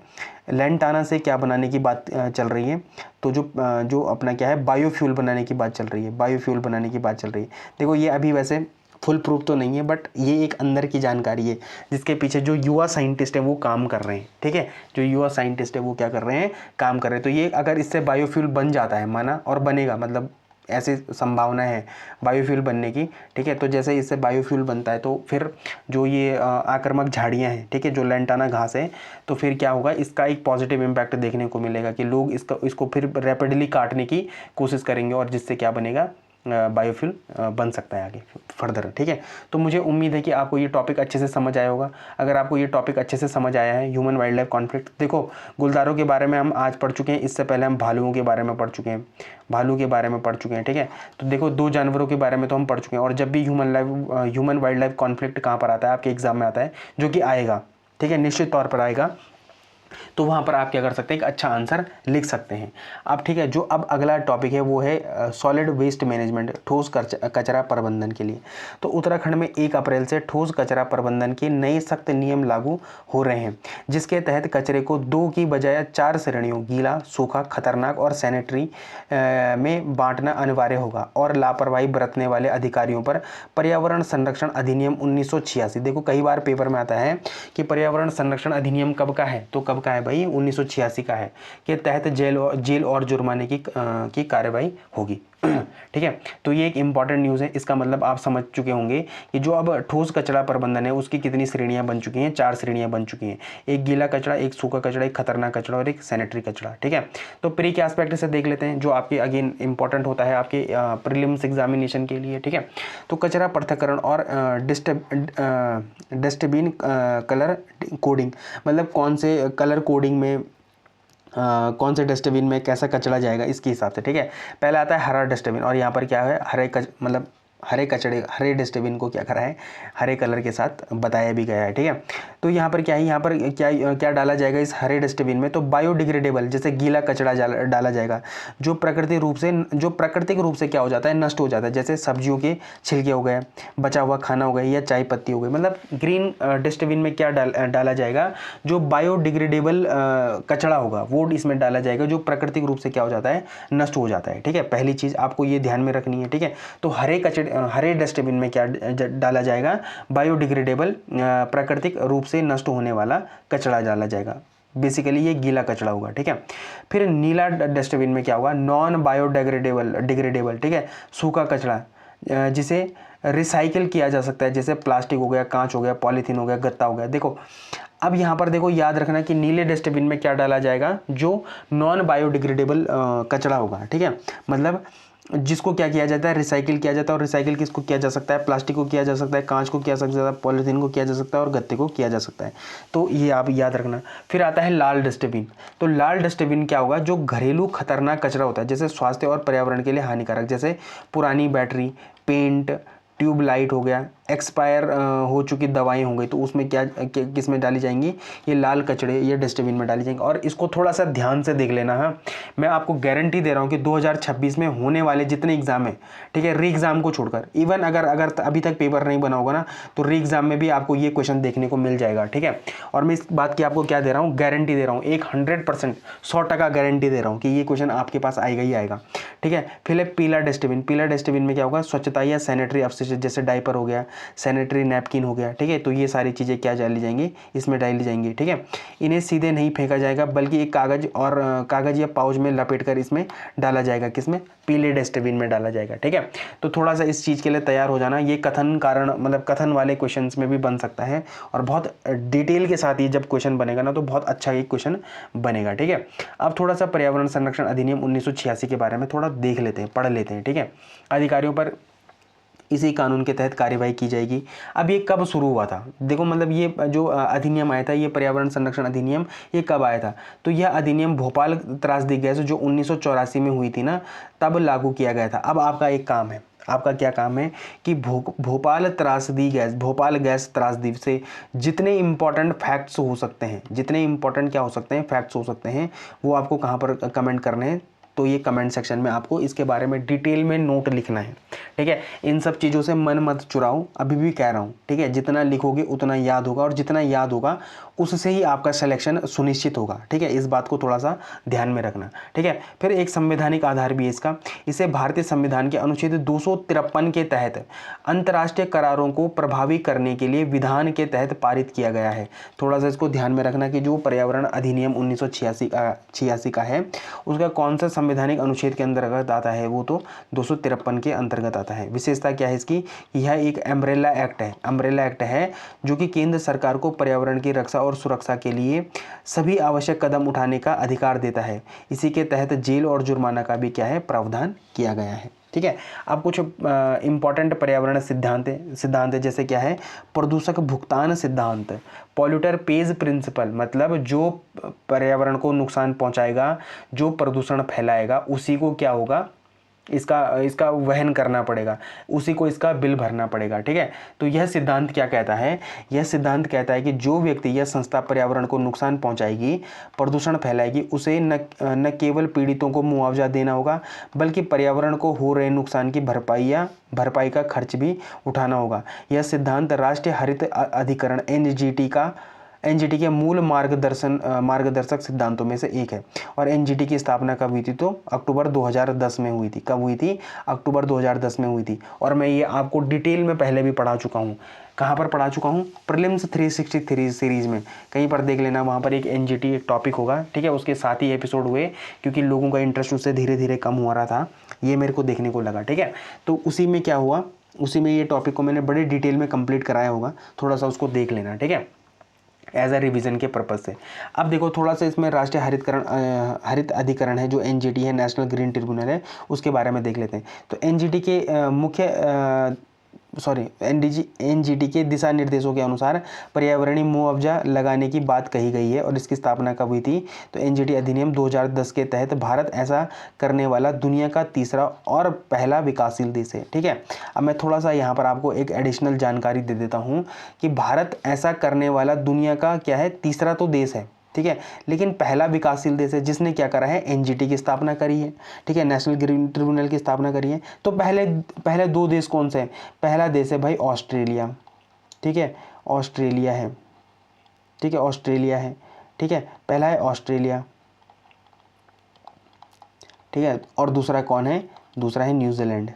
लेंटाना से क्या बनाने की बात चल रही है, तो जो अपना क्या है, बायोफ्यूल बनाने की बात चल रही है, बायोफ्यूल बनाने की बात चल रही है। देखो ये अभी वैसे फुल प्रूफ तो नहीं है बट ये एक अंदर की जानकारी है जिसके पीछे जो युवा साइंटिस्ट है वो काम कर रहे हैं। ठीक है, जो युवा साइंटिस्ट है वो क्या कर रहे हैं, काम कर रहे हैं। तो ये अगर इससे बायोफ्यूल बन जाता है, माना और बनेगा, मतलब ऐसी संभावना है बायोफ्यूल बनने की। ठीक है, तो जैसे इससे बायोफ्यूल बनता है तो फिर जो ये आक्रामक झाड़ियाँ हैं, ठीक है, जो लेंटाना घास है, तो फिर क्या होगा, इसका एक पॉजिटिव इम्पैक्ट देखने को मिलेगा कि लोग इसको फिर रैपिडली काटने की कोशिश करेंगे और जिससे क्या बनेगा, बायोफ्यूल बन सकता है आगे फर्दर। ठीक है, तो मुझे उम्मीद है कि आपको ये टॉपिक अच्छे से समझ आया होगा। अगर आपको ये टॉपिक अच्छे से समझ आया है, ह्यूमन वाइल्ड लाइफ कॉन्फ्लिक्ट, देखो गुलदारों के बारे में हम आज पढ़ चुके हैं, इससे पहले हम भालुओं के बारे में पढ़ चुके हैं, भालू के बारे में पढ़ चुके हैं। ठीक है, तो देखो दो जानवरों के बारे में तो हम पढ़ चुके हैं। और जब भी ह्यूमन वाइल्ड लाइफ कॉन्फ्लिक्ट कहाँ पर आता है, आपके एग्जाम में आता है, जो कि आएगा, ठीक है, निश्चित तौर पर आएगा, तो वहाँ पर आप क्या कर सकते हैं, एक अच्छा आंसर लिख सकते हैं आप। ठीक है, जो अब अगला टॉपिक है वो है सॉलिड वेस्ट मैनेजमेंट, ठोस कचरा प्रबंधन के लिए। तो उत्तराखंड में 1 अप्रैल से ठोस कचरा प्रबंधन के नए सख्त नियम लागू हो रहे हैं, जिसके तहत कचरे को 2 की बजाय 4 श्रेणियों, गीला, सूखा, खतरनाक और सैनिटरी में बांटना अनिवार्य होगा। और लापरवाही बरतने वाले अधिकारियों पर पर्यावरण संरक्षण अधिनियम 1986, देखो कई बार पेपर में आता है कि पर्यावरण संरक्षण अधिनियम कब का है, तो कब कब का है भाई, 1986 का है, के तहत जेल और जुर्माने की कार्रवाई होगी। ठीक है, तो ये एक इंपॉर्टेंट न्यूज़ है। इसका मतलब आप समझ चुके होंगे कि जो अब ठोस कचरा प्रबंधन है उसकी कितनी श्रेणियां बन चुकी हैं, 4 श्रेणियां बन चुकी हैं। एक गीला कचरा, एक सूखा कचरा, एक खतरनाक कचरा और एक सैनिटरी कचरा। ठीक है, तो प्री के एस्पेक्ट से देख लेते हैं जो आपके अगेन इंपॉर्टेंट होता है आपके प्रीलिम्स एग्जामिनेशन के लिए। ठीक है, तो कचरा पृथक्करण और डस्टबिन कलर कोडिंग, मतलब कौन से कलर कोडिंग में कौन से डस्टबिन में कैसा कचरा जाएगा इसके हिसाब से। ठीक है, पहला आता है हरा डस्टबिन, और यहाँ पर क्या है, मतलब हरे डस्टबिन को क्या करा है, हरे कलर के साथ बताया भी गया है। ठीक है, तो यहाँ पर क्या है, यहाँ पर क्या डाला जाएगा इस हरे डस्टबिन में, तो बायोडिग्रेडेबल जैसे गीला कचरा डाला जाएगा जो प्राकृतिक रूप से क्या हो जाता है, नष्ट हो जाता है, जैसे सब्जियों के छिलके हो गए, बचा हुआ खाना हो गया या चाय पत्ती हो गई। मतलब ग्रीन डस्टबिन में क्या डाला जाएगा, जो बायोडिग्रेडेबल कचरा होगा वो इसमें डाला जाएगा, जो प्राकृतिक रूप से क्या हो जाता है, नष्ट हो जाता है। ठीक है, पहली चीज़ आपको ये ध्यान में रखनी है। ठीक है, तो हरे डस्टबिन में क्या डाला जाएगा, बायोडिग्रेडेबल प्राकृतिक रूप से नष्ट होने वाला कचरा डाला जाएगा, बेसिकली ये गीला कचरा होगा। ठीक है, फिर नीला डस्टबिन में क्या होगा, नॉन बायोडिग्रेडेबल। ठीक है, सूखा कचरा जिसे रिसाइकिल किया जा सकता है, जैसे प्लास्टिक हो गया, कांच हो गया, पॉलीथीन हो गया, गत्ता हो गया। देखो अब यहाँ पर देखो याद रखना कि नीले डस्टबिन में क्या डाला जाएगा, जो नॉन बायोडिग्रेडेबल कचरा होगा। ठीक है, मतलब जिसको क्या किया जाता है, रिसाइकिल किया जाता है। और रिसाइकिल किसको किया जा सकता है, प्लास्टिक को किया जा सकता है, कांच को किया जा सकता है, पॉलीथीन को किया जा सकता है और गत्ते को किया जा सकता है। तो ये आप याद रखना। फिर आता है लाल डस्टबिन। तो लाल डस्टबिन क्या होगा, जो घरेलू खतरनाक कचरा होता है, जैसे स्वास्थ्य और पर्यावरण के लिए हानिकारक, जैसे पुरानी बैटरी, पेंट, ट्यूब लाइट हो गया, एक्सपायर हो चुकी दवाएं हो गई, तो उसमें किस में डाली जाएंगी, ये लाल कचड़े ये डस्टबिन में डाली जाएंगी। और इसको थोड़ा सा ध्यान से देख लेना है, मैं आपको गारंटी दे रहा हूँ कि 2026 में होने वाले जितने एग्जाम है, ठीक है, री एग्जाम को छोड़कर, इवन अगर अभी तक पेपर नहीं बना होगा ना, तो री एग्जाम में भी आपको ये क्वेश्चन देखने को मिल जाएगा। ठीक है, और मैं इस बात की आपको क्या दे रहा हूँ, गारंटी दे रहा हूँ, 100% 100% गारंटी दे रहा हूँ कि ये क्वेश्चन आपके पास आएगा ही आएगा। ठीक है, फिर पीला डस्टबिन। पीला डस्टबिन में क्या होगा, स्वच्छता या सैनिटरी अपशिष्ट, जैसे डायपर हो गया, सैनिटरी नैपकिन हो गया। ठीक है, तो ये सारी चीज़ें क्या डाली जाएंगी, इसमें डाली जाएंगी। ठीक है, इन्हें सीधे नहीं फेंका जाएगा, बल्कि एक कागज या पाउच में लपेटकर इसमें डाला जाएगा, किसमें, पीले डस्टबिन में डाला जाएगा। ठीक है, तो थोड़ा सा इस चीज़ के लिए तैयार हो जाना। ये कथन वाले क्वेश्चंस में भी बन सकता है, और बहुत डिटेल के साथ ये जब क्वेश्चन बनेगा ना, तो बहुत अच्छा ये क्वेश्चन बनेगा। ठीक है, अब थोड़ा सा पर्यावरण संरक्षण अधिनियम 1986 के बारे में थोड़ा देख लेते हैं, पढ़ लेते हैं। ठीक है, अधिकारियों पर इसी कानून के तहत कार्यवाही की जाएगी। अब ये कब शुरू हुआ था, देखो मतलब ये जो अधिनियम आया था, ये पर्यावरण संरक्षण अधिनियम, ये कब आया था, तो यह अधिनियम भोपाल त्रासदी गैस जो 1984 में हुई थी ना, तब लागू किया गया था। अब आपका एक काम है, आपका क्या काम है कि भोपाल गैस त्रासदी से जितने इंपॉर्टेंट फैक्ट्स हो सकते हैं, जितने इंपॉर्टेंट क्या हो सकते हैं, फैक्ट्स हो सकते हैं, वो आपको कहाँ पर कमेंट करने हैं, तो ये कमेंट सेक्शन में आपको इसके बारे में डिटेल में नोट लिखना है। ठीक है, इन सब चीज़ों से मन मत चुराओ, अभी भी कह रहा हूँ। ठीक है, जितना लिखोगे उतना याद होगा, और जितना याद होगा उससे ही आपका सिलेक्शन सुनिश्चित होगा। ठीक है, इस बात को थोड़ा सा ध्यान में रखना। ठीक है, फिर एक संवैधानिक आधार भी है इसका। इसे भारतीय संविधान के अनुच्छेद 253 के तहत अंतर्राष्ट्रीय करारों को प्रभावी करने के लिए विधान के तहत पारित किया गया है। थोड़ा सा इसको ध्यान में रखना कि जो पर्यावरण अधिनियम 1986 का है, उसका कौन सा संवैधानिक अनुच्छेद के अंतर्गत आता है, वो तो 253 के अंतर्गत आता है। विशेषता क्या है इसकी, यह एक अम्ब्रेला एक्ट है जो कि केंद्र सरकार को पर्यावरण की रक्षा और सुरक्षा के लिए सभी आवश्यक कदम उठाने का अधिकार देता है। इसी के तहत जेल और जुर्माना का भी क्या है, प्रावधान किया गया है। ठीक है, अब कुछ इंपॉर्टेंट पर्यावरण सिद्धांत जैसे क्या है, प्रदूषक भुगतान सिद्धांत, पॉल्यूटर पेज प्रिंसिपल, मतलब जो पर्यावरण को नुकसान पहुंचाएगा, जो प्रदूषण फैलाएगा, उसी को क्या होगा, इसका वहन करना पड़ेगा, उसी को इसका बिल भरना पड़ेगा। ठीक है, तो यह सिद्धांत क्या कहता है, यह सिद्धांत कहता है कि जो व्यक्ति या संस्था पर्यावरण को नुकसान पहुंचाएगी, प्रदूषण फैलाएगी, उसे न केवल पीड़ितों को मुआवजा देना होगा, बल्कि पर्यावरण को हो रहे नुकसान की भरपाई का खर्च भी उठाना होगा। यह सिद्धांत राष्ट्रीय हरित अधिकरण NGT का एनजीटी के मूल मार्गदर्शक सिद्धांतों में से एक है। और एनजीटी की स्थापना कब हुई थी? तो अक्टूबर 2010 में हुई थी। कब हुई थी? अक्टूबर 2010 में हुई थी। और मैं ये आपको डिटेल में पहले भी पढ़ा चुका हूँ। कहाँ पर पढ़ा चुका हूँ? प्रीलिम्स 363 सीरीज में, कहीं पर देख लेना, वहाँ पर एक एनजीटी एक टॉपिक होगा, ठीक है। उसके साथ ही एपिसोड हुए, क्योंकि लोगों का इंटरेस्ट उससे धीरे धीरे कम हो रहा था, ये मेरे को देखने को लगा, ठीक है। तो उसी में क्या हुआ, उसी में ये टॉपिक को मैंने बड़े डिटेल में कंप्लीट कराया होगा, थोड़ा सा उसको देख लेना, ठीक है, एज अ रिवीजन के पर्पज से। अब देखो थोड़ा सा इसमें राष्ट्रीय हरित अधिकरण है, जो एनजीटी है, नेशनल ग्रीन ट्रिब्यूनल है, उसके बारे में देख लेते हैं। तो एनजीटी के एनजीटी के दिशा निर्देशों के अनुसार पर्यावरणीय मुआवजा लगाने की बात कही गई है। और इसकी स्थापना कब हुई थी? तो एनजीटी अधिनियम 2010 के तहत भारत ऐसा करने वाला दुनिया का तीसरा और पहला विकासशील देश है, ठीक है। अब मैं थोड़ा सा यहाँ पर आपको एक एडिशनल जानकारी दे देता हूँ कि भारत ऐसा करने वाला दुनिया का क्या है? तीसरा तो देश है, ठीक है, लेकिन पहला विकासशील देश है जिसने क्या करा है? एनजीटी की स्थापना करी है, ठीक है, नेशनल ग्रीन ट्रिब्यूनल की स्थापना करी है। तो पहले दो देश कौन से हैं? पहला देश है भाई ऑस्ट्रेलिया, ठीक है, ऑस्ट्रेलिया है, ठीक है, ऑस्ट्रेलिया है, ठीक है, पहला है ऑस्ट्रेलिया, ठीक है। और दूसरा कौन है? दूसरा है न्यूजीलैंड,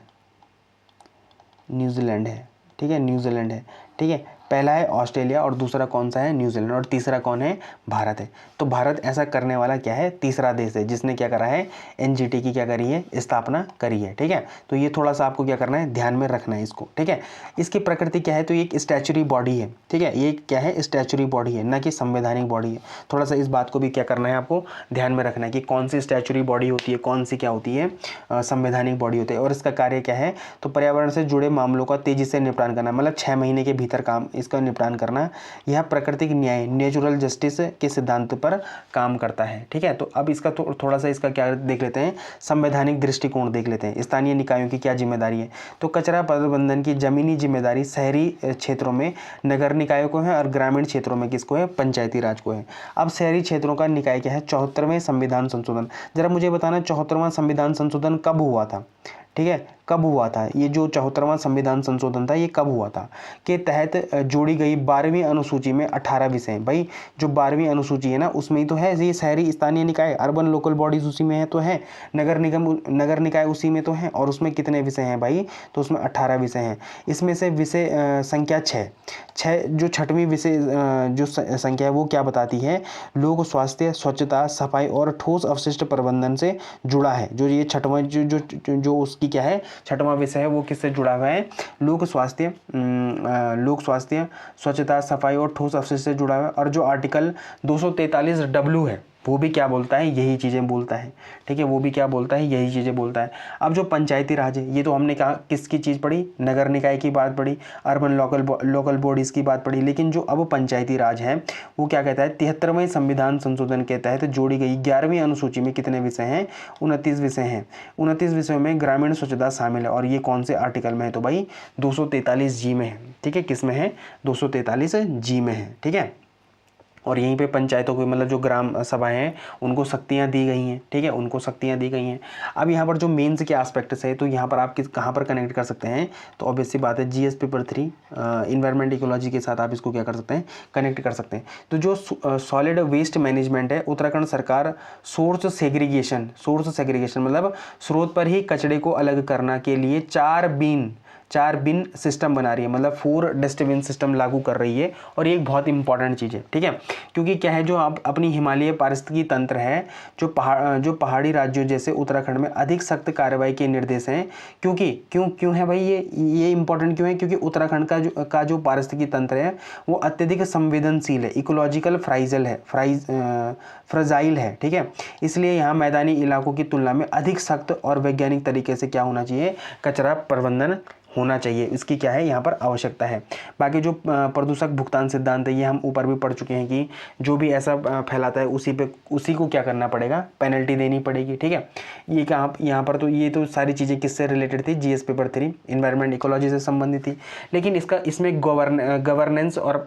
न्यूजीलैंड है, ठीक है, न्यूजीलैंड है, ठीक है। पहला है ऑस्ट्रेलिया और दूसरा कौन सा है? न्यूजीलैंड। और तीसरा कौन है? भारत है। तो भारत ऐसा करने वाला क्या है? तीसरा देश है जिसने क्या करा है? एनजीटी की क्या करी है? स्थापना करी है, ठीक है। तो ये थोड़ा सा आपको क्या करना है? ध्यान में रखना है इसको, ठीक है। इसकी प्रकृति क्या है? तो ये एक स्टैचुरी बॉडी है, ठीक है, ये क्या है? स्टैचुरी बॉडी है, ना कि संवैधानिक बॉडी है। थोड़ा सा इस बात को भी क्या करना है? आपको ध्यान में रखना है कि कौन सी स्टैचुरी बॉडी होती है, कौन सी क्या होती है? संवैधानिक बॉडी होती है। और इसका कार्य क्या है? तो पर्यावरण से जुड़े मामलों का तेजी से निपटान करना, मतलब 6 महीने के भीतर काम इसका निपटान करना। यह प्राकृतिक न्याय, नेचुरल जस्टिस के सिद्धांत पर काम करता है, ठीक है। तो अब इसका थोड़ा सा इसका क्या देख लेते हैं? संवैधानिक दृष्टिकोण देख लेते हैं। स्थानीय निकायों की क्या जिम्मेदारी है? तो कचरा प्रबंधन की जमीनी जिम्मेदारी शहरी क्षेत्रों में नगर निकायों को है और ग्रामीण क्षेत्रों में किसको है? पंचायती राज को है। अब शहरी क्षेत्रों का निकाय क्या है? 74वें संविधान संशोधन। जरा मुझे बताना 74वां संविधान संशोधन कब हुआ था? ठीक है, कब हुआ था? ये जो 74वां संविधान संशोधन था ये कब हुआ था? के तहत जोड़ी गई 12वीं अनुसूची में 18 विषय। भाई जो 12वीं अनुसूची है ना उसमें ही तो है ये शहरी स्थानीय निकाय, अर्बन लोकल बॉडीज उसी में है तो है, नगर निगम नगर निकाय उसी में तो है। और उसमें कितने विषय हैं भाई? तो उसमें 18 विषय हैं। इसमें से विषय संख्या 6 जो छठवीं विषय जो संख्या है वो क्या बताती है? लोक स्वास्थ्य, स्वच्छता, सफाई और ठोस अपशिष्ट प्रबंधन से जुड़ा है। जो ये छठवां जो उसकी क्या है? छठवां विषय है वो किससे जुड़ा हुआ है? लोक स्वास्थ्य, स्वच्छता, सफाई और ठोस अपशिष्ट से जुड़ा हुआ है। और जो आर्टिकल 243W है वो भी क्या बोलता है? यही चीज़ें बोलता है, ठीक है, वो भी क्या बोलता है? यही चीज़ें बोलता है। अब जो पंचायती राज है ये तो हमने कहा किसकी चीज़ पढ़ी? नगर निकाय की बात पढ़ी, अर्बन लोकल बॉडीज़ की बात पढ़ी। लेकिन जो अब पंचायती राज है वो क्या कहता है? 73वें संविधान संशोधन के तहत जोड़ी गई 11वीं अनुसूची में कितने विषय हैं? 29 विषय हैं। 29 विषयों में ग्रामीण स्वच्छता शामिल है। और ये कौन से आर्टिकल में है? तो भाई 243G में है, ठीक है। किस में है? 243G में है, ठीक है। और यहीं पे पंचायतों को मतलब जो ग्राम सभाएं हैं उनको शक्तियां दी गई हैं, ठीक है, उनको शक्तियां दी गई हैं। अब यहाँ पर जो मेंस के एस्पेक्ट्स है तो यहाँ पर आप कहाँ पर कनेक्ट कर सकते हैं? तो ऑब्वियस सी बात है जीएस पेपर 3 इन्वायरमेंट इकोलॉजी के साथ आप इसको क्या कर सकते हैं? कनेक्ट कर सकते हैं। तो जो सॉलिड वेस्ट मैनेजमेंट है, उत्तराखंड सरकार सोर्स सेग्रीगेशन मतलब स्रोत पर ही कचरे को अलग करना के लिए 4 बिन सिस्टम बना रही है, मतलब 4 डस्टबिन सिस्टम लागू कर रही है। और ये एक बहुत इंपॉर्टेंट चीज़ है, ठीक है, क्योंकि क्या है जो आप अपनी हिमालय पारिस्थितिकी तंत्र है जो पहाड़ी राज्यों जैसे उत्तराखंड में अधिक सख्त कार्रवाई के निर्देश हैं। क्योंकि क्यों है भाई ये इंपॉर्टेंट क्यों है? क्योंकि उत्तराखंड का जो पारिस्थितिकी तंत्र है वो अत्यधिक संवेदनशील है, इकोलॉजिकल फ्राजाइल है, ठीक है। इसलिए यहाँ मैदानी इलाकों की तुलना में अधिक सख्त और वैज्ञानिक तरीके से क्या होना चाहिए? कचरा प्रबंधन होना चाहिए। इसकी क्या है यहाँ पर आवश्यकता है। बाकी जो प्रदूषक भुगतान सिद्धांत है ये हम ऊपर भी पढ़ चुके हैं कि जो भी ऐसा फैलाता है उसी को क्या करना पड़ेगा? पेनल्टी देनी पड़ेगी, ठीक है। ये यहाँ पर तो ये तो सारी चीज़ें किससे रिलेटेड थी? जीएस पेपर 3 इन्वायरमेंट इकोलॉजी से संबंधित थी। लेकिन इसमें गवर्नेंस और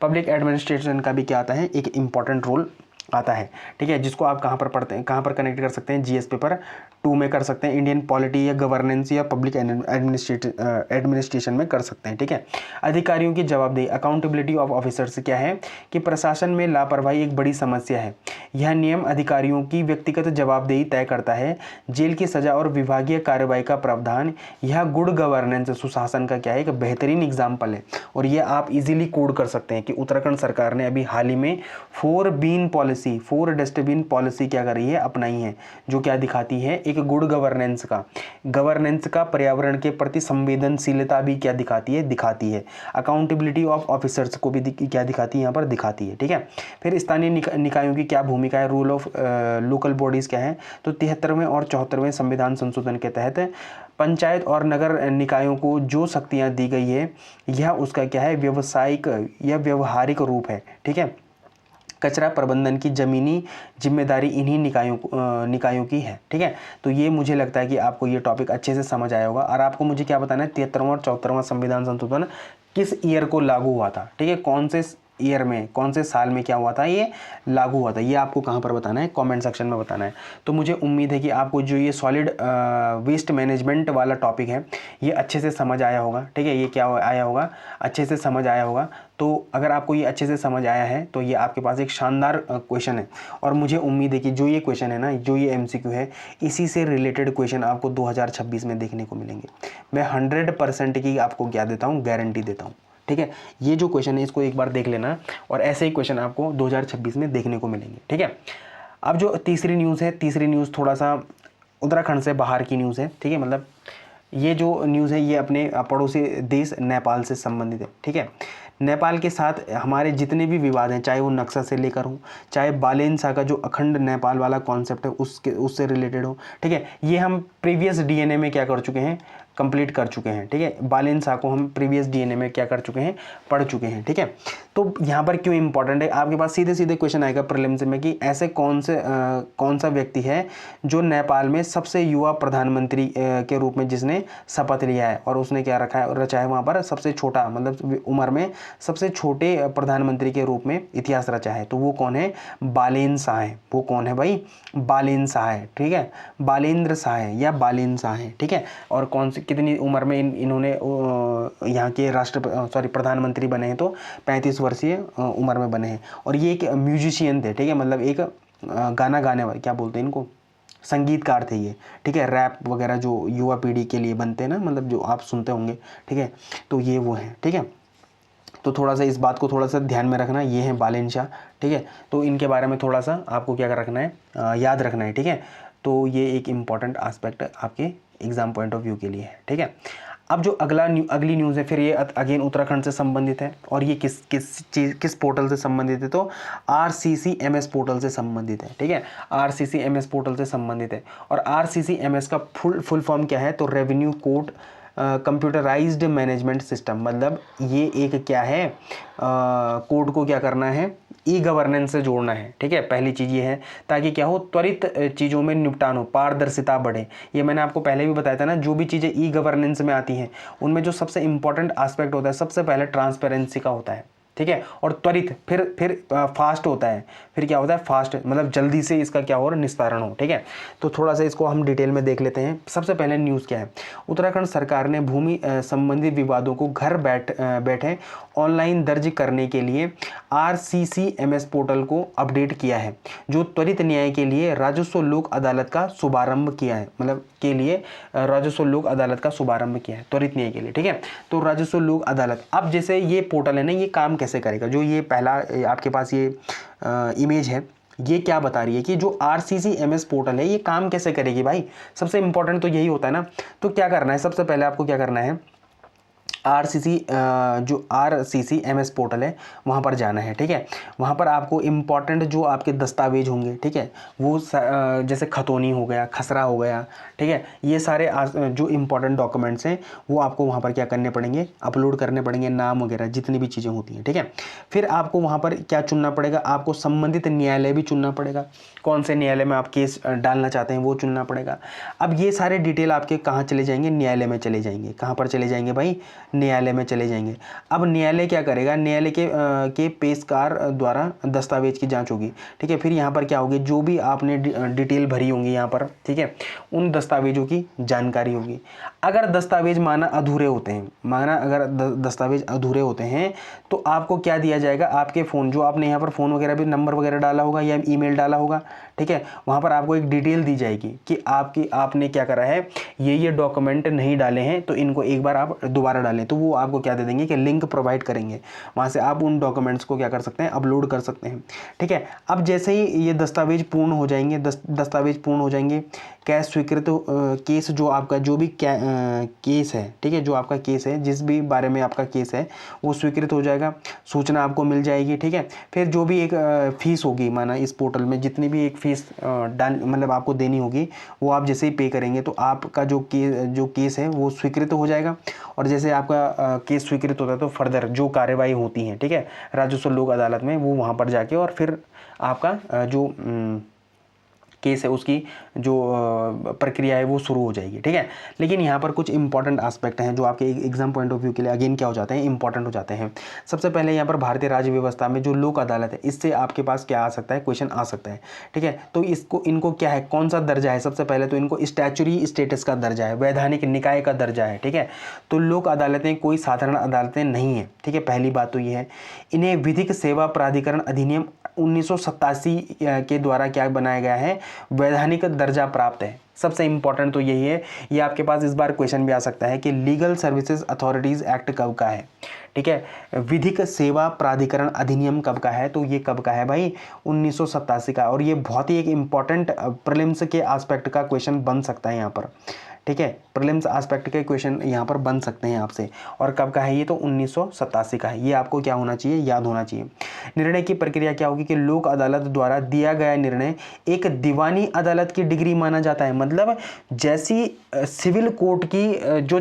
पब्लिक एडमिनिस्ट्रेशन का भी क्या आता है? एक इम्पॉर्टेंट रोल आता है, ठीक है, जिसको आप कहाँ पर पढ़ते हैं, कहाँ पर कनेक्ट कर सकते हैं? जीएस पेपर 2 में कर सकते हैं, इंडियन पॉलिटी या गवर्नेंस या पब्लिक एडमिनिस्ट्रेशन में कर सकते हैं, ठीक है। अधिकारियों की जवाबदेही, अकाउंटेबिलिटी ऑफ ऑफिसर्स क्या है कि प्रशासन में लापरवाही एक बड़ी समस्या है। यह नियम अधिकारियों की व्यक्तिगत जवाबदेही तय करता है। जेल की सजा और विभागीय कार्रवाई का प्रावधान, यह गुड गवर्नेंस सुशासन का क्या है, एक बेहतरीन एग्जाम्पल है। और ये आप इजीली कोड कर सकते हैं कि उत्तराखंड सरकार ने अभी हाल ही में 4 डस्टबिन पॉलिसी क्या कर रही है, अपनाई है, जो क्या दिखाती है, एक गुड गवर्नेंस का पर्यावरण के प्रति संवेदनशीलता भी क्या दिखाती है अकाउंटेबिलिटी ऑफ ऑफिसर्स को भी क्या दिखाती है, यहाँ पर दिखाती है, ठीक है। फिर स्थानीय निकायों की क्या भूमिका है, रूल ऑफ लोकल बॉडीज क्या है, तो 73वें और 74वें संविधान संशोधन के तहत पंचायत और नगर निकायों को जो शक्तियां दी गई है, यह उसका क्या है, व्यावसायिक या व्यवहारिक रूप है, ठीक है। कचरा प्रबंधन की जमीनी जिम्मेदारी इन्हीं निकायों की है, ठीक है। तो ये मुझे लगता है कि आपको ये टॉपिक अच्छे से समझ आया होगा। और आपको मुझे क्या बताना है, 73वां और 74वां संविधान संशोधन किस ईयर को लागू हुआ था, ठीक है, कौन से ईयर में, कौन से साल में क्या हुआ था, ये लागू हुआ था, ये आपको कहाँ पर बताना है, कमेंट सेक्शन में बताना है। तो मुझे उम्मीद है कि आपको जो ये सॉलिड वेस्ट मैनेजमेंट वाला टॉपिक है ये अच्छे से समझ आया होगा, ठीक है। ये क्या आया होगा, अच्छे से समझ आया होगा। तो अगर आपको ये अच्छे से समझ आया है तो ये आपके पास एक शानदार क्वेश्चन है। और मुझे उम्मीद है कि जो ये क्वेश्चन है ना, जो ये MCQ है, इसी से रिलेटेड क्वेश्चन आपको 2026 में देखने को मिलेंगे। मैं 100% की आपको क्या देता हूँ, गारंटी देता हूँ, ठीक है। ये जो क्वेश्चन है इसको एक बार देख लेना और ऐसे ही क्वेश्चन आपको 2026 में देखने को मिलेंगे, ठीक है। अब जो तीसरी न्यूज़ है, तीसरी न्यूज़ थोड़ा सा उत्तराखंड से बाहर की न्यूज़ है, ठीक है। मतलब ये जो न्यूज़ है ये अपने पड़ोसी देश नेपाल से संबंधित है, ठीक है। नेपाल के साथ हमारे जितने भी विवाद हैं, चाहे वो नक्शा से लेकर हो, चाहे बालेन शाह का जो अखंड नेपाल वाला कॉन्सेप्ट है उससे रिलेटेड हो, ठीक है, ये हम प्रीवियस DNA में क्या कर चुके हैं, कंप्लीट कर चुके हैं, ठीक है। बालेन शाह को हम प्रीवियस DNA में क्या कर चुके हैं, पढ़ चुके हैं, ठीक है। तो यहाँ पर क्यों इंपॉर्टेंट है, आपके पास सीधे सीधे क्वेश्चन आएगा प्रीलिम्स में कि ऐसे कौन सा व्यक्ति है जो नेपाल में सबसे युवा प्रधानमंत्री के रूप में जिसने शपथ लिया है और उसने क्या रचा है वहाँ पर, सबसे छोटा, मतलब उम्र में सबसे छोटे प्रधानमंत्री के रूप में इतिहास रचा है। तो वो कौन है, बालेन शाह है। वो कौन है भाई, बालेन शाह है, ठीक है, बालेंद्र शाह है या बालेन शाह है, ठीक है। और कौन सी कितनी उम्र में इन्होंने यहाँ के प्रधानमंत्री बने हैं, तो 35 वर्षीय उम्र में बने हैं। और ये एक म्यूजिशियन थे, ठीक है, मतलब एक गाना गाने वाले, क्या बोलते हैं इनको, संगीतकार थे ये, ठीक है। रैप वगैरह जो युवा पीढ़ी के लिए बनते हैं ना, मतलब जो आप सुनते होंगे, ठीक है, तो ये वो हैं, ठीक है। तो थोड़ा सा इस बात को थोड़ा सा ध्यान में रखना, ये हैं बालेन शाह, ठीक है। तो इनके बारे में थोड़ा सा आपको क्या रखना है, याद रखना है, ठीक है। तो ये एक इम्पॉर्टेंट आस्पेक्ट आपके एग्जाम पॉइंट ऑफ व्यू के लिए है, ठीक है। अब जो अगली न्यूज़ है, फिर ये अगेन उत्तराखंड से संबंधित है और ये किस पोर्टल से संबंधित है, तो RCCMS पोर्टल से संबंधित है, ठीक है। RCCMS पोर्टल से संबंधित है। और RCCMS का फुल फॉर्म क्या है, तो revenue court computerised management system. मतलब ये एक क्या है, कोड को क्या करना है, गवर्नेंस से जोड़ना है, ठीक है। पहली चीज़ ये है ताकि क्या हो, त्वरित चीज़ों में निपटान हो, पारदर्शिता बढ़े। ये मैंने आपको पहले भी बताया था ना, जो भी चीज़ें गवर्नेंस में आती हैं उनमें जो सबसे इंपॉर्टेंट एस्पेक्ट होता है, सबसे पहले ट्रांसपेरेंसी का होता है, ठीक है। और त्वरित, फिर फास्ट होता है, फिर क्या होता है, फास्ट, मतलब जल्दी से इसका क्या हो, निस्तारण हो, ठीक है। तो थोड़ा सा इसको हम डिटेल में देख लेते हैं। सबसे पहले न्यूज़ क्या है, उत्तराखंड सरकार ने भूमि संबंधी विवादों को घर बैठे ऑनलाइन दर्ज करने के लिए RCCMS पोर्टल को अपडेट किया है, जो त्वरित न्याय के लिए राजस्व लोक अदालत का शुभारंभ किया है, मतलब के लिए राजस्व लोक अदालत का शुभारंभ किया है त्वरित न्याय के लिए, ठीक है। तो राजस्व लोक अदालत, अब जैसे ये पोर्टल है ना, ये काम कैसे करेगा, जो ये पहला आपके पास ये इमेज है, ये क्या बता रही है कि जो RCCMS पोर्टल है ये काम कैसे करेगी भाई। सबसे इंपॉर्टेंट तो यही होता है ना। तो क्या करना है, सबसे पहले आपको क्या करना है, जो RCCMS पोर्टल है वहाँ पर जाना है, ठीक है। वहाँ पर आपको इम्पॉर्टेंट जो आपके दस्तावेज होंगे, ठीक है, वो जैसे खतौनी हो गया, खसरा हो गया, ठीक है, ये सारे जो इम्पॉर्टेंट डॉक्यूमेंट्स हैं वो आपको वहाँ पर क्या करने पड़ेंगे, अपलोड करने पड़ेंगे, नाम वगैरह जितनी भी चीज़ें होती हैं, ठीक है। फिर आपको वहाँ पर क्या चुनना पड़ेगा, आपको संबंधित न्यायालय भी चुनना पड़ेगा, कौन से न्यायालय में आप केस डालना चाहते हैं वो चुनना पड़ेगा। अब ये सारे डिटेल आपके कहाँ चले जाएंगे, न्यायालय में चले जाएंगे। कहाँ पर चले जाएंगे भाई, न्यायालय में चले जाएंगे। अब न्यायालय क्या करेगा, न्यायालय के पेशकार द्वारा दस्तावेज की जांच होगी, ठीक है। फिर यहाँ पर क्या होगी, जो भी आपने डिटेल भरी होंगी यहाँ पर, ठीक है, उन दस्तावेजों की जानकारी होगी। अगर दस्तावेज माना अधूरे होते हैं, माना अगर दस्तावेज अधूरे होते हैं तो आपको क्या दिया जाएगा, आपके फ़ोन, जो आपने यहाँ पर फ़ोन वगैरह भी नंबर वगैरह डाला होगा या ईमेल डाला होगा, ठीक है, वहाँ पर आपको एक डिटेल दी जाएगी कि आपने क्या करा है, ये डॉक्यूमेंट नहीं डाले हैं तो इनको एक बार आप दोबारा डालें। तो वो आपको क्या दे देंगे कि लिंक प्रोवाइड करेंगे, वहाँ से आप उन डॉक्यूमेंट्स को क्या कर सकते हैं, अपलोड कर सकते हैं, ठीक है। अब जैसे ही ये दस्तावेज पूर्ण हो जाएंगे, दस्तावेज पूर्ण हो जाएंगे, कैश स्वीकृत केस, जो आपका जो भी केस है, ठीक है, जो आपका केस है, जिस भी बारे में आपका केस है वो स्वीकृत हो जाएगा, सूचना आपको मिल जाएगी, ठीक है। फिर जो भी एक फीस होगी, माना इस पोर्टल में जितनी भी एक फीस मतलब आपको देनी होगी, वो आप जैसे ही पे करेंगे तो आपका जो केस है वो स्वीकृत हो जाएगा। और जैसे आपका केस स्वीकृत होता है तो फर्दर जो कार्यवाही होती है, ठीक है, राजस्व लोक अदालत में, वो वहाँ पर जाके और फिर आपका जो केस है उसकी जो प्रक्रिया है वो शुरू हो जाएगी, ठीक है। लेकिन यहाँ पर कुछ इंपॉर्टेंट एस्पेक्ट हैं जो आपके एग्जाम पॉइंट ऑफ व्यू के लिए अगेन क्या हो जाते हैं, इंपॉर्टेंट हो जाते हैं। सबसे पहले यहाँ पर भारतीय राज्य व्यवस्था में जो लोक अदालत है, इससे आपके पास क्या आ सकता है, क्वेश्चन आ सकता है, ठीक है। तो इनको क्या है, कौन सा दर्जा है, सबसे पहले तो इनको स्टैच्यूटरी स्टेटस का दर्जा है, वैधानिक निकाय का दर्जा है, ठीक है। तो लोक अदालतें कोई साधारण अदालतें नहीं है, ठीक है, पहली बात तो ये है। इन्हें विधिक सेवा प्राधिकरण अधिनियम 1987 के द्वारा क्या बनाया गया है, वैधानिक दर्जा प्राप्त है। सबसे इंपॉर्टेंट तो यही है, ये आपके पास इस बार क्वेश्चन भी आ सकता है कि लीगल सर्विसेज अथॉरिटीज एक्ट कब का है, ठीक है, विधिक सेवा प्राधिकरण अधिनियम कब का है, तो ये कब का है भाई, 1987 का। और ये बहुत ही एक इंपॉर्टेंट प्रीलिम्स के एस्पेक्ट का क्वेश्चन बन सकता है यहाँ पर, ठीक है, प्रीलिम्स एस्पेक्ट के क्वेश्चन यहाँ पर बन सकते हैं आपसे। और कब का है ये, तो 1987 का है। ये आपको क्या होना चाहिए, याद होना चाहिए। निर्णय की प्रक्रिया क्या होगी कि लोक अदालत द्वारा दिया गया निर्णय एक दीवानी अदालत की डिग्री माना जाता है। मतलब जैसी सिविल कोर्ट की जो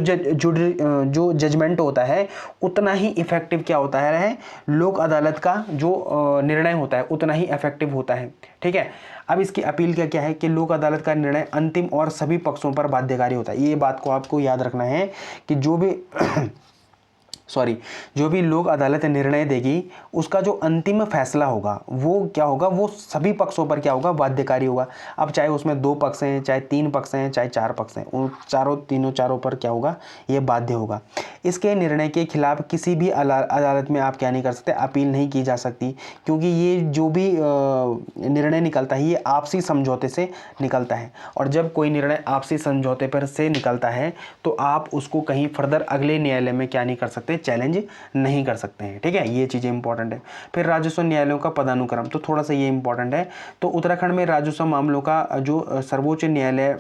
जजमेंट होता है उतना ही इफेक्टिव क्या होता है, लोक अदालत का जो निर्णय होता है उतना ही इफेक्टिव होता है, ठीक है। अब इसकी अपील क्या है कि लोक अदालत का निर्णय अंतिम और सभी पक्षों पर बाध्यकारी होता है। ये बात को आपको याद रखना है कि जो भी लोक अदालत निर्णय देगी उसका जो अंतिम फैसला होगा वो क्या होगा, वो सभी पक्षों पर क्या होगा, बाध्यकारी होगा। अब चाहे उसमें 2 पक्ष हैं, चाहे 3 पक्ष हैं, चाहे 4 पक्ष हैं, उन चारों पर क्या होगा, ये बाध्य होगा। इसके निर्णय के खिलाफ किसी भी अदालत में आप क्या नहीं कर सकते, अपील नहीं की जा सकती, क्योंकि ये जो भी निर्णय निकलता है ये आपसी समझौते से निकलता है। और जब कोई निर्णय आपसी समझौते पर से निकलता है तो आप उसको कहीं फर्दर अगले न्यायालय में क्या नहीं कर सकते, चैलेंज नहीं कर सकते हैं, ठीक है। ये चीज़ें इंपॉर्टेंट है। फिर राजस्व न्यायालयों का पदानुक्रम, तो थोड़ा सा ये इंपॉर्टेंट है। तो उत्तराखंड में राजस्व मामलों का जो सर्वोच्च न्यायालय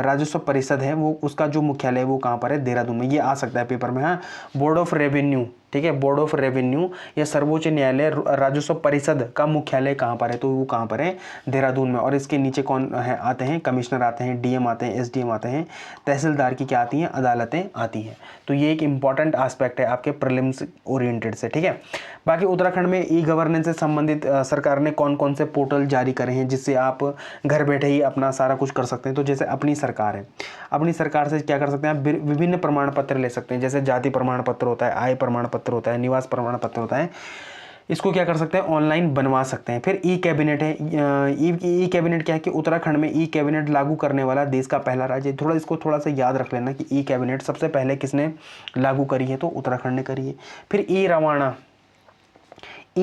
राजस्व परिषद है, वो उसका जो मुख्यालय है वो कहाँ पर है, देहरादून में। ये आ सकता है पेपर में, हाँ, बोर्ड ऑफ रेवेन्यू, ठीक है, बोर्ड ऑफ रेवेन्यू या सर्वोच्च न्यायालय राजस्व परिषद का मुख्यालय कहाँ पर है, तो वो कहाँ पर है, देहरादून में। और इसके नीचे कौन है आते हैं, कमिश्नर आते हैं, डीएम आते हैं, एसडीएम आते हैं, तहसीलदार की क्या आती हैं, अदालतें आती हैं। तो ये एक इंपॉर्टेंट एस्पेक्ट है आपके प्रीलिम्स ओरिएंटेड से, ठीक है। बाकी उत्तराखंड में ई गवर्नेंस से संबंधित सरकार ने कौन कौन से पोर्टल जारी करे हैं जिससे आप घर बैठे ही अपना सारा कुछ कर सकते हैं। तो जैसे अपनी सरकार है, अपनी सरकार से क्या कर सकते हैं आप, विभिन्न प्रमाण पत्र ले सकते हैं। जैसे जाति प्रमाण पत्र होता है, आय प्रमाण पत्र होता है, निवास प्रमाण पत्र होता है, इसको क्या कर सकते हैं, ऑनलाइन बनवा सकते हैं। फिर ई कैबिनेट है। ई कैबिनेट क्या है कि उत्तराखंड में ई कैबिनेट लागू करने वाला देश का पहला राज्य है। इसको थोड़ा सा याद रख लेना कि ई कैबिनेट सबसे पहले किसने लागू करी है, तो उत्तराखंड ने करी है। फिर ई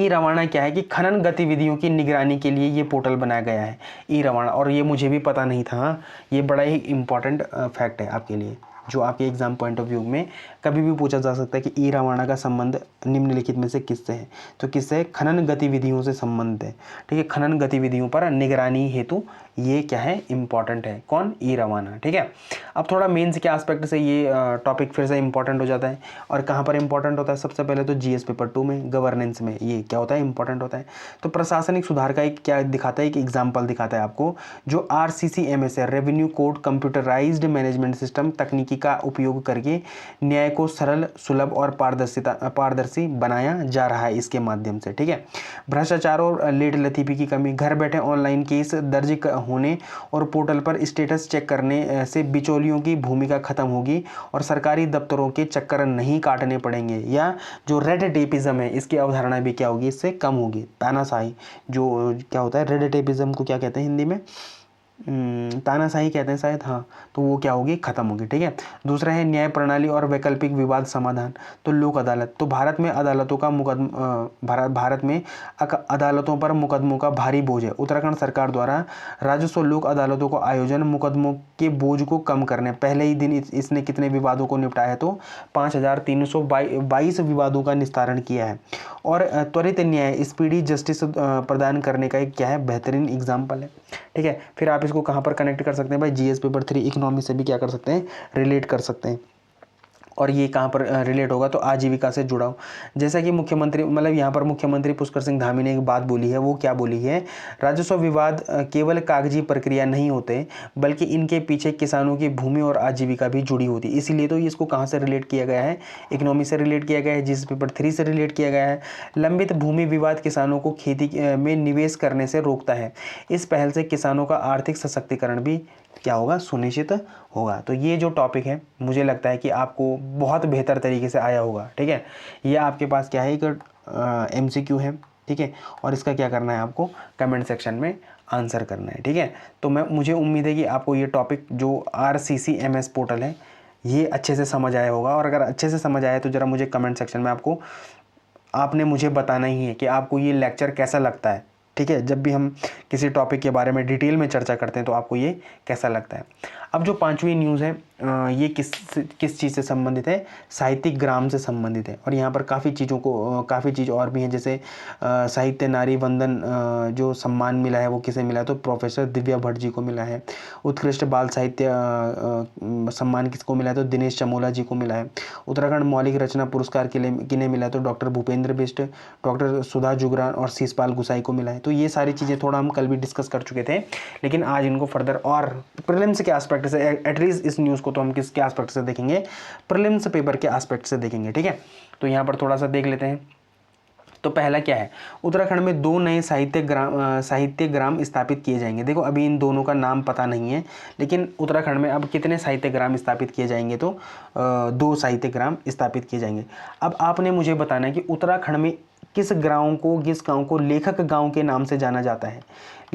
रवाना क्या है कि खनन गतिविधियों की निगरानी के लिए ये पोर्टल बनाया गया है, ई रवाना। और ये मुझे भी पता नहीं था, ये बड़ा ही इंपॉर्टेंट फैक्ट है आपके लिए, जो आपके एग्जाम पॉइंट ऑफ व्यू में कभी भी पूछा जा सकता है कि ई रवाना का संबंध निम्नलिखित में से किससे है, तो किससे, खनन गतिविधियों से संबंध है, ठीक है। खनन गतिविधियों पर निगरानी हेतु ये क्या है, इंपॉर्टेंट है, कौन, ई रवाना, ठीक है। अब थोड़ा मेंस के एस्पेक्ट से ये टॉपिक फिर से इंपॉर्टेंट हो जाता है। और कहाँ पर इंपॉर्टेंट होता है, सबसे पहले तो जीएस पेपर 2 में, गवर्नेंस में ये क्या होता है, इंपॉर्टेंट होता है। तो प्रशासनिक सुधार का एक क्या दिखाता है, एक एग्जाम्पल दिखाता है आपको, जो RCCMS है, revenue code computerised management system तकनीकी का उपयोग करके न्याय को सरल, सुलभ और पारदर्शी बनाया जा रहा है इसके माध्यम से, ठीक है। भ्रष्टाचार और लेट लतीफी की कमी, घर बैठे ऑनलाइन केस दर्ज होने और पोर्टल पर स्टेटस चेक करने से बिचौलियों की भूमिका खत्म होगी और सरकारी दफ्तरों के चक्कर नहीं काटने पड़ेंगे, या जो रेड टेपिज्म है इसकी अवधारणा भी क्या होगी, इससे कम होगी। तानाशाही जो क्या होता है, रेड टेपिज्म को क्या कहते हैं हिंदी में, तानाशाही कहते हैं शायद, हाँ, तो वो क्या होगी, खत्म होगी, ठीक है। दूसरा है न्याय प्रणाली और वैकल्पिक विवाद समाधान, तो लोक अदालत। तो भारत में अदालतों पर मुकदमों का भारी बोझ है। उत्तराखंड सरकार द्वारा राजस्व लोक अदालतों को आयोजन मुकदमों के बोझ को कम करने, पहले ही दिन इसने कितने विवादों को निपटाया, तो 5322 विवादों का निस्तारण किया है। और त्वरित न्याय, स्पीडी जस्टिस प्रदान करने का एक क्या है, बेहतरीन एग्जाम्पल है, ठीक है। फिर आप इसको कहाँ पर कनेक्ट कर सकते हैं भाई, जीएस पेपर 3 इकोनॉमी से भी क्या कर सकते हैं, रिलेट कर सकते हैं। और ये कहाँ पर रिलेट होगा, तो आजीविका से जुड़ा हो। जैसा कि मुख्यमंत्री, मतलब यहाँ पर मुख्यमंत्री पुष्कर सिंह धामी ने एक बात बोली है, वो क्या बोली है, राजस्व विवाद केवल कागजी प्रक्रिया नहीं होते, बल्कि इनके पीछे किसानों की भूमि और आजीविका भी जुड़ी होती है। इसीलिए तो इसको कहाँ से रिलेट किया गया है, इकोनॉमी से रिलेट किया गया है, जीएस पेपर 3 से रिलेट किया गया है। लंबित भूमि विवाद किसानों को खेती में निवेश करने से रोकता है। इस पहल से किसानों का आर्थिक सशक्तिकरण भी क्या होगा, सुनिश्चित होगा। तो ये जो टॉपिक है मुझे लगता है कि आपको बहुत बेहतर तरीके से आया होगा, ठीक है। ये आपके पास क्या है, एक MCQ है, ठीक है, और इसका क्या करना है, आपको कमेंट सेक्शन में आंसर करना है, ठीक है। तो मुझे उम्मीद है कि आपको ये टॉपिक जो RCCMS पोर्टल है ये अच्छे से समझ आया होगा। और अगर अच्छे से समझ आया तो ज़रा मुझे कमेंट सेक्शन में आपने मुझे बताना ही है कि आपको ये लेक्चर कैसा लगता है, ठीक है। जब भी हम किसी टॉपिक के बारे में डिटेल में चर्चा करते हैं तो आपको ये कैसा लगता है। अब जो 5वीं न्यूज़ है ये किस चीज़ से संबंधित है, साहित्यिक ग्राम से संबंधित है। और यहाँ पर काफ़ी चीज़ और भी हैं, जैसे साहित्य नारी वंदन जो सम्मान मिला है वो किसे मिला है, तो प्रोफेसर दिव्या भट्ट जी को मिला है। उत्कृष्ट बाल साहित्य सम्मान किसको मिला है, तो दिनेश चमोला जी को मिला है। उत्तराखंड मौलिक रचना पुरस्कार किन्हें मिला है, तो डॉक्टर भूपेंद्र बिष्ट, डॉक्टर सुधा जुगरान और शीशपाल गुसाई को मिला है। तो ये सारी चीज़ें थोड़ा हम कल भी डिस्कस कर चुके थे, लेकिन आज इनको फर्दर और प्रीलिम्स के एस्पेक्ट से, एटलीस्ट इस न्यूज़ को तो हम किसके एस्पेक्ट से देखेंगे, प्रीलिम्स पेपर के एस्पेक्ट से देखेंगे, ठीक है। तो यहाँ पर थोड़ा सा देख लेते हैं। तो पहला क्या है, उत्तराखंड में 2 नए साहित्य ग्राम स्थापित किए जाएंगे। देखो अभी इन दोनों का नाम पता नहीं है, लेकिन उत्तराखंड में अब कितने साहित्य ग्राम स्थापित किए जाएंगे, तो 2 साहित्य ग्राम स्थापित किए जाएंगे। अब आपने मुझे बताना है कि उत्तराखंड में किस गांव को लेखक गांव के नाम से जाना जाता है,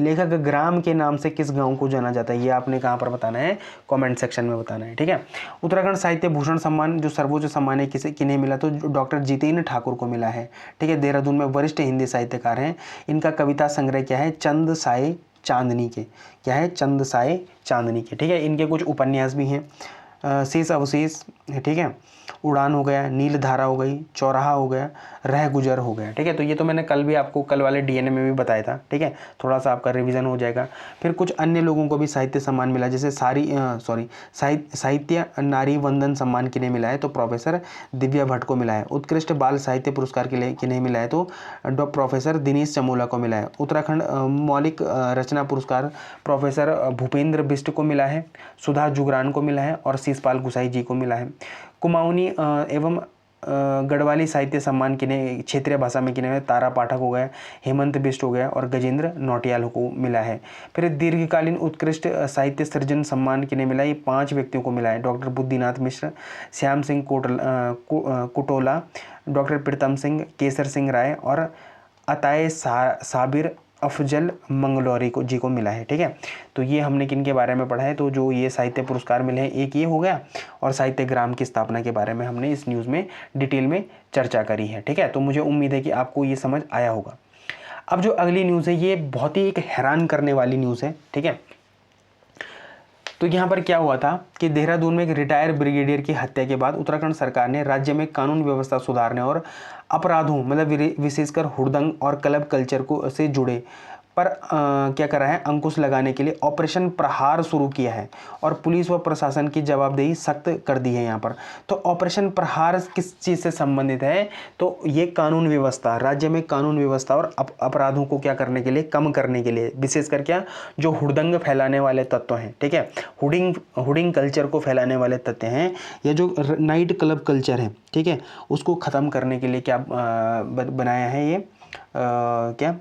लेखक ग्राम के नाम से किस गांव को जाना जाता है, ये आपने कहाँ पर बताना है, कमेंट सेक्शन में बताना है, ठीक है। उत्तराखंड साहित्य भूषण सम्मान जो सर्वोच्च सम्मान है किन्हें मिला, तो डॉक्टर जितेंद्र ठाकुर को मिला है, ठीक है। देहरादून में वरिष्ठ हिंदी साहित्यकार हैं, इनका कविता संग्रह क्या है, चंद साए चांदनी के, क्या है, चंद साए चांदनी के, ठीक है। इनके कुछ उपन्यास भी हैं, शेष अवशेष, ठीक है, उड़ान हो गया, नील धारा हो गई, चौराहा हो गया, रह गुजर हो गया, ठीक है। तो ये तो मैंने कल वाले DNA में भी बताया था, ठीक है, थोड़ा सा आपका रिवीजन हो जाएगा। फिर कुछ अन्य लोगों को भी साहित्य सम्मान मिला, जैसे साहित्य नारी वंदन सम्मान किन्हें मिला है, तो प्रोफेसर दिव्या भट्ट को मिला है। उत्कृष्ट बाल साहित्य पुरस्कार के लिए किन्हें मिला है, तो प्रोफेसर दिनेश चमोला को मिला है। उत्तराखंड मौलिक रचना पुरस्कार प्रोफेसर भूपेंद्र बिष्ट को मिला है, सुधा जुगरान को मिला है और शीशपाल गुसाई जी को मिला है। कुमाऊनी एवं गढ़वाली साहित्य सम्मान किन्हें, क्षेत्रीय भाषा में किन्हें, तारा पाठक हो गया, हेमंत बिष्ट हो गया और गजेंद्र नौटियाल को मिला है। फिर दीर्घकालीन उत्कृष्ट साहित्य सृजन सम्मान किन्हें मिला, ये 5 व्यक्तियों को मिला है, डॉक्टर बुद्धिनाथ मिश्र, श्याम सिंह कुटोला, डॉक्टर प्रीतम सिंह, केसर सिंह राय और अताए साबिर अफजल मंगलौरी जी को मिला है, ठीक है। तो ये हमने किन के बारे में पढ़ा है, तो जो ये साहित्य पुरस्कार मिले हैं, एक ये हो गया, और साहित्य ग्राम की स्थापना के बारे में हमने इस न्यूज़ में डिटेल में चर्चा करी है, ठीक है। तो मुझे उम्मीद है कि आपको ये समझ आया होगा। अब जो अगली न्यूज़ है ये बहुत ही एक हैरान करने वाली न्यूज़ है, ठीक है। तो यहाँ पर क्या हुआ था कि देहरादून में एक रिटायर ब्रिगेडियर की हत्या के बाद उत्तराखंड सरकार ने राज्य में कानून व्यवस्था सुधारने और अपराधों, मतलब विशेषकर हुड़दंग और क्लब कल्चर से जुड़े पर क्या कर रहा है, अंकुश लगाने के लिए ऑपरेशन प्रहार शुरू किया है और पुलिस व प्रशासन की जवाबदेही सख्त कर दी है यहाँ पर। तो ऑपरेशन प्रहार किस चीज़ से संबंधित है, तो ये कानून व्यवस्था, राज्य में कानून व्यवस्था और अपराधों को क्या करने के लिए, कम करने के लिए, विशेषकर क्या, जो हुड़दंग फैलाने वाले तत्व हैं, ठीक है, हुडिंग कल्चर को फैलाने वाले तत्व हैं, या जो नाइट क्लब कल्चर है, ठीक है, उसको ख़त्म करने के लिए क्या बनाया है ये क्या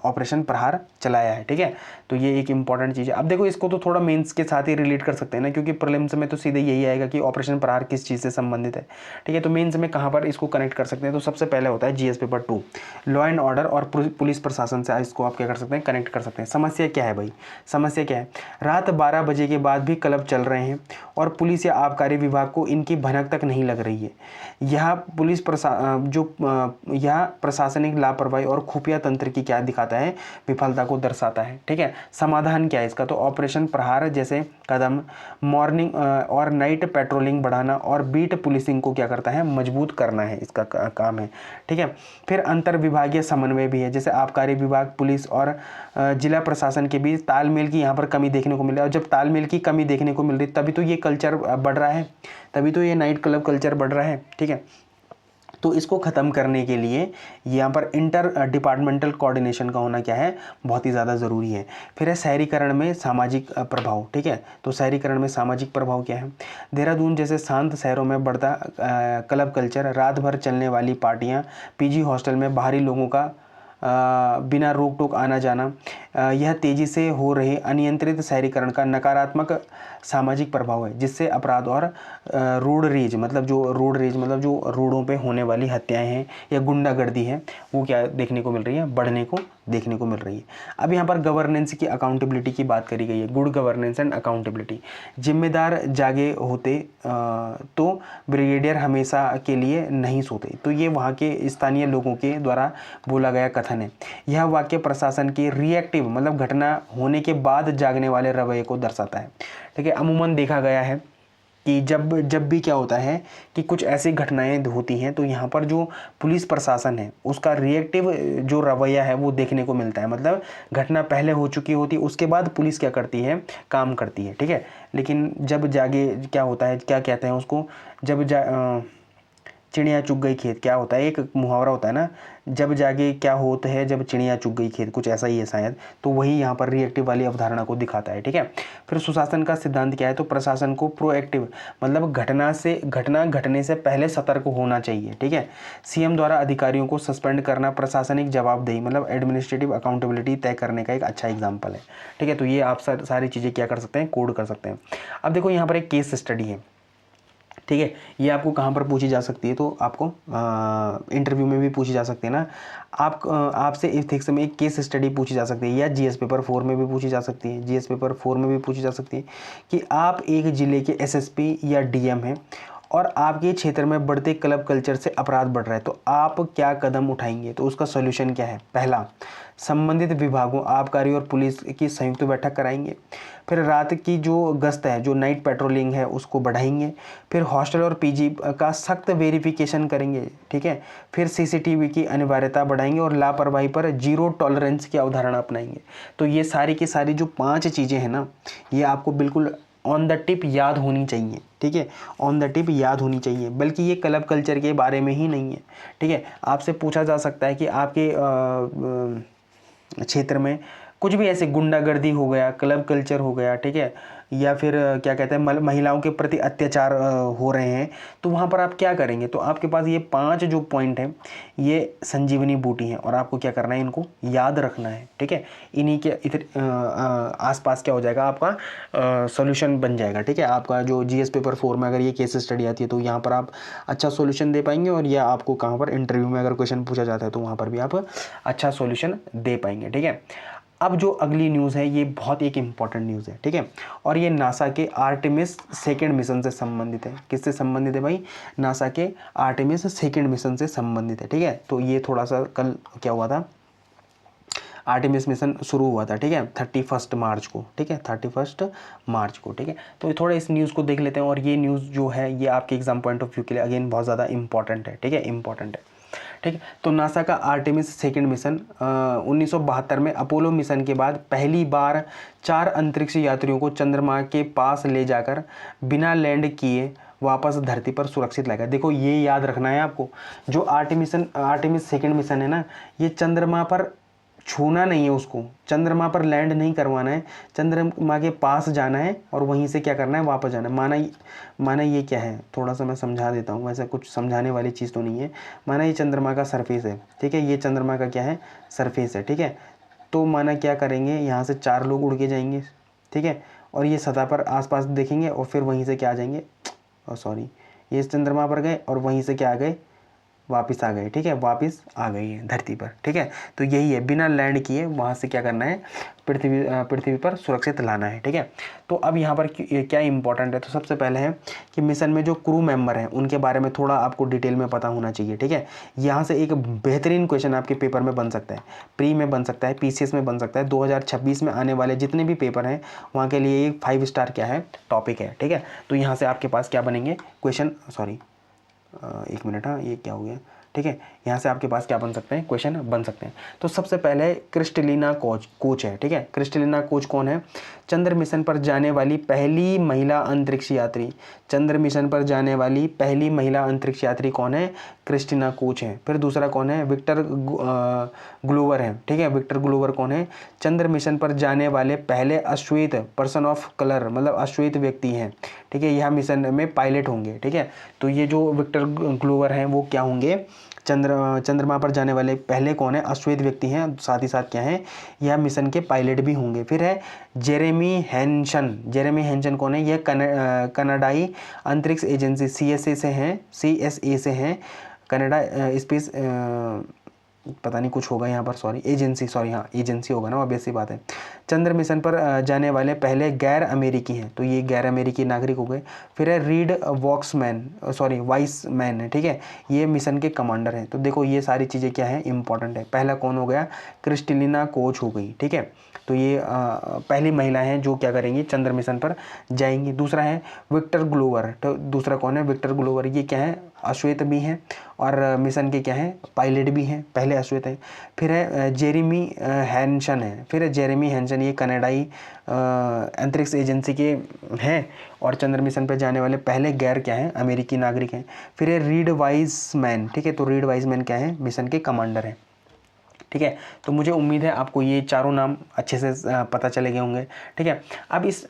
ऑपरेशन प्रहार चलाया है, ठीक है। तो ये एक इंपॉर्टेंट चीज़ है। अब देखो इसको तो थोड़ा मेंस के साथ ही रिलेट कर सकते हैं ना, क्योंकि प्रीलिम्स में तो सीधे यही आएगा कि ऑपरेशन प्रहार किस चीज़ से संबंधित है, ठीक है। तो मेंस में कहाँ पर इसको कनेक्ट कर सकते हैं, तो सबसे पहले होता है GS paper 2, law and order और पुलिस प्रशासन से इसको आप क्या कर सकते हैं, कनेक्ट कर सकते हैं। समस्या क्या है भाई, समस्या क्या है, रात 12 बजे के बाद भी क्लब चल रहे हैं और पुलिस या आबकारी विभाग को इनकी भनक तक नहीं लग रही है। यह प्रशासनिक लापरवाही और खुफिया तंत्र की क्या दिखाता है, विफलता को दर्शाता है, ठीक है। समाधान क्या है इसका, तो ऑपरेशन प्रहार जैसे कदम, मॉर्निंग और नाइट पेट्रोलिंग बढ़ाना और बीट पुलिसिंग को क्या करता है, मजबूत करना है, इसका काम है, ठीक है। फिर अंतर विभागीय समन्वय भी है, जैसे आबकारी विभाग, पुलिस और जिला प्रशासन के बीच तालमेल की यहाँ पर कमी देखने को मिल रही है। और जब तालमेल की कमी देखने को मिल रही तभी तो ये कल्चर बढ़ रहा है, तभी तो ये नाइट क्लब कल्चर बढ़ रहा है, ठीक है। तो इसको ख़त्म करने के लिए यहाँ पर इंटर डिपार्टमेंटल कोऑर्डिनेशन का होना क्या है, बहुत ही ज़्यादा ज़रूरी है। फिर है शहरीकरण में सामाजिक प्रभाव, ठीक है। तो शहरीकरण में सामाजिक प्रभाव क्या है, देहरादून जैसे शांत शहरों में बढ़ता क्लब कल्चर, रात भर चलने वाली पार्टियाँ, पीजी हॉस्टल में बाहरी लोगों का बिना रोक टोक आना जाना, यह तेज़ी से हो रहे अनियंत्रित शहरीकरण का नकारात्मक सामाजिक प्रभाव है, जिससे अपराध और रोड रेज मतलब जो रोडों पे होने वाली हत्याएं हैं या गुंडागर्दी है, वो क्या देखने को मिल रही है, बढ़ने को देखने को मिल रही है। अब यहाँ पर गवर्नेंस की अकाउंटेबिलिटी की बात करी गई है, गुड गवर्नेंस एंड अकाउंटेबिलिटी। जिम्मेदार जागे होते तो ब्रिगेडियर हमेशा के लिए नहीं सोते, तो ये वहाँ के स्थानीय लोगों के द्वारा बोला गया कथन है। यह वाक्य प्रशासन के रिएक्टिव मतलब घटना होने के बाद जागने वाले रवैये को दर्शाता है, ठीक है। अमूमन देखा गया है कि जब भी क्या होता है कि कुछ ऐसी घटनाएं होती हैं तो यहाँ पर जो पुलिस प्रशासन है उसका रिएक्टिव जो रवैया है वो देखने को मिलता है। मतलब घटना पहले हो चुकी होती है, उसके बाद पुलिस क्या करती है, काम करती है, ठीक है। लेकिन जब जागे क्या होता है, क्या कहते हैं उसको, चिड़िया चुग गई खेत, क्या होता है, एक मुहावरा होता है ना, जब जागे क्या होता है, जब चिड़िया चुग गई खेत, कुछ ऐसा ही है शायद। तो वही यहाँ पर रिएक्टिव वाली अवधारणा को दिखाता है, ठीक है। फिर सुशासन का सिद्धांत क्या है, तो प्रशासन को प्रोएक्टिव मतलब घटना घटने से पहले सतर्क होना चाहिए, ठीक है। सीएम द्वारा अधिकारियों को सस्पेंड करना प्रशासनिक जवाबदेही मतलब एडमिनिस्ट्रेटिव अकाउंटेबिलिटी तय करने का एक अच्छा एग्जाम्पल है, ठीक है। तो ये आप सारी चीज़ें क्या कर सकते हैं, कोड कर सकते हैं। अब देखो यहाँ पर एक केस स्टडी है, ठीक है। ये आपको कहाँ पर पूछी जा सकती है, तो आपको इंटरव्यू में भी पूछी जा सकती है ना। आपसे इथिक्स में एक केस स्टडी पूछी जा सकती है, या जीएस पेपर 4 में भी पूछी जा सकती है, जीएस पेपर 4 में भी पूछी जा सकती है कि आप एक ज़िले के एसएसपी या डीएम हैं और आपके क्षेत्र में बढ़ते क्लब कल्चर से अपराध बढ़ रहा है, तो आप क्या कदम उठाएंगे। तो उसका सॉल्यूशन क्या है, पहला, संबंधित विभागों आबकारी और पुलिस की संयुक्त बैठक कराएंगे। फिर रात की जो गश्त है, जो नाइट पेट्रोलिंग है, उसको बढ़ाएंगे। फिर हॉस्टल और पीजी का सख्त वेरिफिकेशन करेंगे, ठीक है। फिर सीसीटीवी की अनिवार्यता बढ़ाएंगे और लापरवाही पर जीरो टॉलरेंस की अवधारणा अपनाएंगे। तो ये सारी की सारी जो 5 चीज़ें हैं ना, ये आपको बिल्कुल ऑन द टिप याद होनी चाहिए, ठीक है, ऑन द टिप याद होनी चाहिए। बल्कि ये क्लब कल्चर के बारे में ही नहीं है, ठीक है। आपसे पूछा जा सकता है कि आपके क्षेत्र में कुछ भी ऐसे गुंडागर्दी हो गया, क्लब कल्चर हो गया, ठीक है, या फिर क्या कहते हैं महिलाओं के प्रति अत्याचार हो रहे हैं, तो वहाँ पर आप क्या करेंगे। तो आपके पास ये 5 जो पॉइंट हैं ये संजीवनी बूटी हैं और आपको क्या करना है, इनको याद रखना है, ठीक है। इन्हीं के आसपास क्या हो जाएगा, आपका सॉल्यूशन बन जाएगा, ठीक है। आपका जो जीएस पेपर 4 में अगर ये केस स्टडी आती है तो यहाँ पर आप अच्छा सॉल्यूशन दे पाएंगे, और या आपको कहाँ पर इंटरव्यू में अगर क्वेश्चन पूछा जाता है तो वहाँ पर भी आप अच्छा सॉल्यूशन दे पाएंगे, ठीक है। अब जो अगली न्यूज़ है ये बहुत एक इम्पॉर्टेंट न्यूज़ है, ठीक है, और ये नासा के आर्टेमिस 2 मिशन से संबंधित है। किससे संबंधित है भाई, नासा के आर्टेमिस 2 मिशन से संबंधित है, ठीक है। तो ये थोड़ा सा कल क्या हुआ था, आर्टेमिस मिशन शुरू हुआ था, ठीक है, 31 मार्च को, ठीक है, 31 मार्च को, ठीक है। तो थोड़ा इस न्यूज़ को देख लेते हैं, और ये न्यूज़ जो है ये आपके एग्जाम पॉइंट ऑफ व्यू के लिए अगेन बहुत ज़्यादा इंपॉर्टेंट है, ठीक है, इंपॉर्टेंट है, ठीक है। तो नासा का आर्टेमिस सेकंड मिशन 1972 में अपोलो मिशन के बाद पहली बार 4 अंतरिक्ष यात्रियों को चंद्रमा के पास ले जाकर बिना लैंड किए वापस धरती पर सुरक्षित लाएगा। देखो ये याद रखना है आपको, जो आर्टेमिस सेकंड मिशन है ना, ये चंद्रमा पर छूना नहीं है, उसको चंद्रमा पर लैंड नहीं करवाना है, चंद्रमा के पास जाना है और वहीं से क्या करना है, वापस जाना है। माना ये क्या है, थोड़ा सा मैं समझा देता हूँ, वैसे कुछ समझाने वाली चीज़ तो नहीं है। माना ये चंद्रमा का सरफेस है, ठीक है, ये चंद्रमा का क्या है, सरफेस है, ठीक है। तो माना क्या करेंगे, यहाँ से 4 लोग उड़ के जाएंगे, ठीक है, और ये सतह पर आसपास देखेंगे और फिर वहीं से क्या आ जाएंगे, सॉरी, ये चंद्रमा पर गए और वहीं से क्या आ गए, वापस आ गए, ठीक है, वापस आ गई है धरती पर, ठीक है। तो यही है, बिना लैंड किए वहाँ से क्या करना है, पृथ्वी पर सुरक्षित लाना है, ठीक है। तो अब यहाँ पर क्या इंपॉर्टेंट है, तो सबसे पहले है कि मिशन में जो क्रू मेंबर हैं उनके बारे में थोड़ा आपको डिटेल में पता होना चाहिए, ठीक है। यहाँ से एक बेहतरीन क्वेश्चन आपके पेपर में बन सकता है, प्री में बन सकता है, PCS में बन सकता है, 2026 में आने वाले जितने भी पेपर हैं वहाँ के लिए एक 5 स्टार क्या है, टॉपिक है, ठीक है। तो यहाँ से आपके पास क्या बनेंगे क्वेश्चन, सॉरी 1 मिनट, हाँ ये क्या हो गया, ठीक है। यहाँ से आपके पास क्या बन सकते हैं, क्वेश्चन बन सकते हैं। तो सबसे पहले क्रिस्टलिना कोच है, ठीक है। क्रिस्टलिना कोच कौन है, चंद्र मिशन पर जाने वाली पहली महिला अंतरिक्ष यात्री। चंद्र मिशन पर जाने वाली पहली महिला अंतरिक्ष यात्री कौन है, क्रिस्टिना कोच है। फिर दूसरा कौन है, विक्टर ग्लोवर है, ठीक है। विक्टर ग्लोवर कौन है, चंद्र मिशन पर जाने वाले पहले अश्वेत पर्सन ऑफ कलर, मतलब अश्वेत व्यक्ति हैं, ठीक है। यह मिशन में पायलट होंगे, ठीक है। तो ये जो विक्टर ग्लोवर हैं वो क्या होंगे, चंद्रमा पर जाने वाले पहले कौन है, अश्वेत व्यक्ति हैं, साथ ही साथ क्या है, यह मिशन के पायलट भी होंगे। फिर है जेरेमी हैंसन कौन है, यह कनाडाई अंतरिक्ष एजेंसी CSA से हैं, कनाडा स्पेस पता नहीं कुछ होगा यहाँ पर, सॉरी एजेंसी, सॉरी हाँ एजेंसी होगा ना, ऑब्वियस सी बात है। चंद्र मिशन पर जाने वाले पहले गैर अमेरिकी हैं, तो ये गैर अमेरिकी नागरिक हो गए। फिर है रीड वाइसमैन है, ठीक है, ये मिशन के कमांडर हैं। तो देखो ये सारी चीज़ें क्या है, इंपॉर्टेंट है। पहला कौन हो गया, क्रिस्टलिना कोच हो गई, ठीक है। तो ये पहली महिला हैं जो क्या करेंगी, चंद्र मिशन पर जाएंगी। दूसरा है विक्टर ग्लोवर, तो दूसरा कौन है, विक्टर ग्लोवर, ये क्या है, अश्वेत भी हैं और मिशन के क्या हैं, पायलट भी हैं, पहले अश्वेत हैं। फिर है जेरेमी हैंसन है, फिर है जेरेमी हैंसन, ये कनाडाई अंतरिक्ष एजेंसी के हैं और चंद्र मिशन पर जाने वाले पहले गैर क्या हैं, अमेरिकी नागरिक हैं। फिर है रीड वाइसमैन, ठीक है, तो रीड वाइसमैन क्या है, मिशन के कमांडर हैं, ठीक है। तो मुझे उम्मीद है आपको ये चारों नाम अच्छे से पता चले गए होंगे, ठीक है। अब इस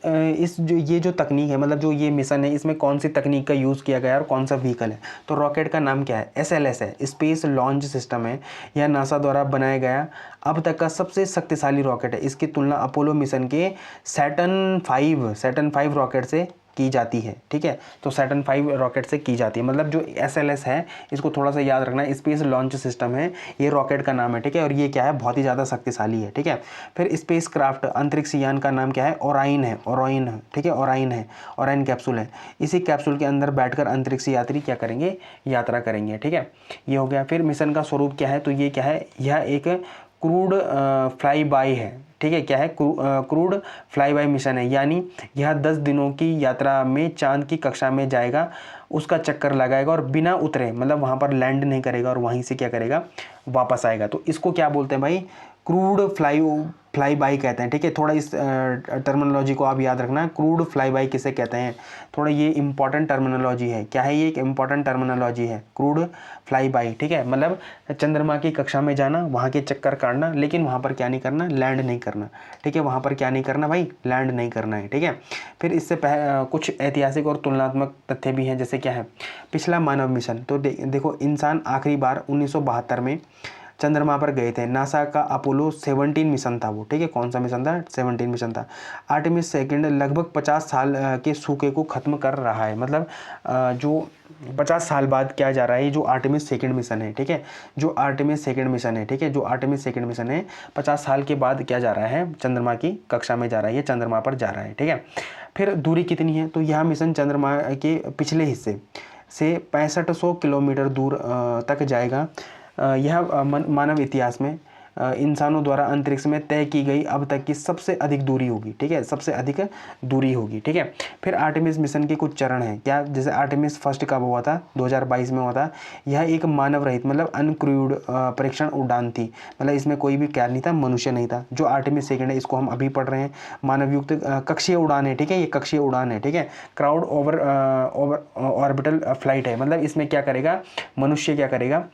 जो तकनीक है, मतलब जो ये मिशन है, इसमें कौन सी तकनीक का यूज़ किया गया और कौन सा व्हीकल है, तो रॉकेट का नाम क्या है, SLS है, स्पेस लॉन्च सिस्टम है। यह नासा द्वारा बनाया गया अब तक का सबसे शक्तिशाली रॉकेट है। इसकी तुलना अपोलो मिशन के सैटर्न 5 रॉकेट से की जाती है, ठीक है। तो सैटर्न 5 रॉकेट से की जाती है, मतलब जो SLS है इसको थोड़ा सा याद रखना है, स्पेस लॉन्च सिस्टम है, ये रॉकेट का नाम है, ठीक है। और ये क्या है, बहुत ही ज़्यादा शक्तिशाली है, ठीक है। फिर स्पेस क्राफ्ट अंतरिक्ष यान का नाम क्या है, ओराइन है, ठीक है, ओराइन कैप्सूल है। इसी कैप्सूल के अंदर बैठकर अंतरिक्ष यात्री क्या करेंगे, यात्रा करेंगे, ठीक है। ये हो गया। फिर मिशन का स्वरूप क्या है, तो ये क्या है, यह एक क्रूड फ्लाई बाय है, ठीक है। क्या है, क्रूड फ्लाई बाय मिशन है, यानी यह 10 दिनों की यात्रा में चांद की कक्षा में जाएगा, उसका चक्कर लगाएगा और बिना उतरे, मतलब वहाँ पर लैंड नहीं करेगा और वहीं से क्या करेगा, वापस आएगा। तो इसको क्या बोलते हैं भाई, क्रूड फ्लाई बाय कहते हैं, ठीक है। थोड़ा इस टर्मिनोलॉजी को आप याद रखना, क्रूड फ्लाई बाय किसे कहते हैं, थोड़ा ये इंपॉर्टेंट टर्मिनोलॉजी है। क्या है ये, एक इंपॉर्टेंट टर्मिनोलॉजी है, क्रूड फ्लाई बाय, ठीक है। मतलब चंद्रमा की कक्षा में जाना, वहाँ के चक्कर काटना, लेकिन वहाँ पर क्या नहीं करना, लैंड नहीं करना, ठीक है। वहाँ पर क्या नहीं करना भाई, लैंड नहीं करना है, ठीक है। फिर इससे कुछ ऐतिहासिक और तुलनात्मक तथ्य भी हैं, जैसे क्या है, पिछला मानव मिशन, तो देखो इंसान आखिरी बार 1972 में चंद्रमा पर गए थे। नासा का अपोलो 17 मिशन था वो, ठीक है। कौन सा मिशन था, 17 मिशन था। आर्टेमिस सेकंड लगभग 50 साल के सूखे को खत्म कर रहा है, मतलब जो 50 साल बाद क्या जा रहा है, जो आर्टेमिस सेकंड मिशन है, ठीक है, जो आर्टेमिस सेकंड मिशन है, ठीक है, जो आर्टेमिस सेकंड मिशन है 50 साल के बाद क्या जा रहा है, चंद्रमा की कक्षा में जा रहा है, ये चंद्रमा पर जा रहा है, ठीक है। फिर दूरी कितनी है, तो यह मिशन चंद्रमा के पिछले हिस्से से 6500 किलोमीटर दूर तक जाएगा। यह मानव इतिहास में इंसानों द्वारा अंतरिक्ष में तय की गई अब तक की सबसे अधिक दूरी होगी, ठीक है, सबसे अधिक दूरी होगी, ठीक है। फिर आर्टेमिस मिशन के कुछ चरण हैं क्या, जैसे आर्टेमिस फर्स्ट कब हुआ था, 2022 में हुआ था। यह एक मानव रहित मतलब अनक्रूड परीक्षण उड़ान थी, मतलब इसमें कोई भी क्या नहीं था, मनुष्य नहीं था। जो आर्टेमिस सेकंड है इसको हम अभी पढ़ रहे हैं, मानव युक्त कक्षीय उड़ान है, ठीक है, ये कक्षीय उड़ान है, ठीक है। क्राउड ओवर ऑर्बिटल फ्लाइट है, मतलब इसमें क्या करेगा, मनुष्य क्या करेगा,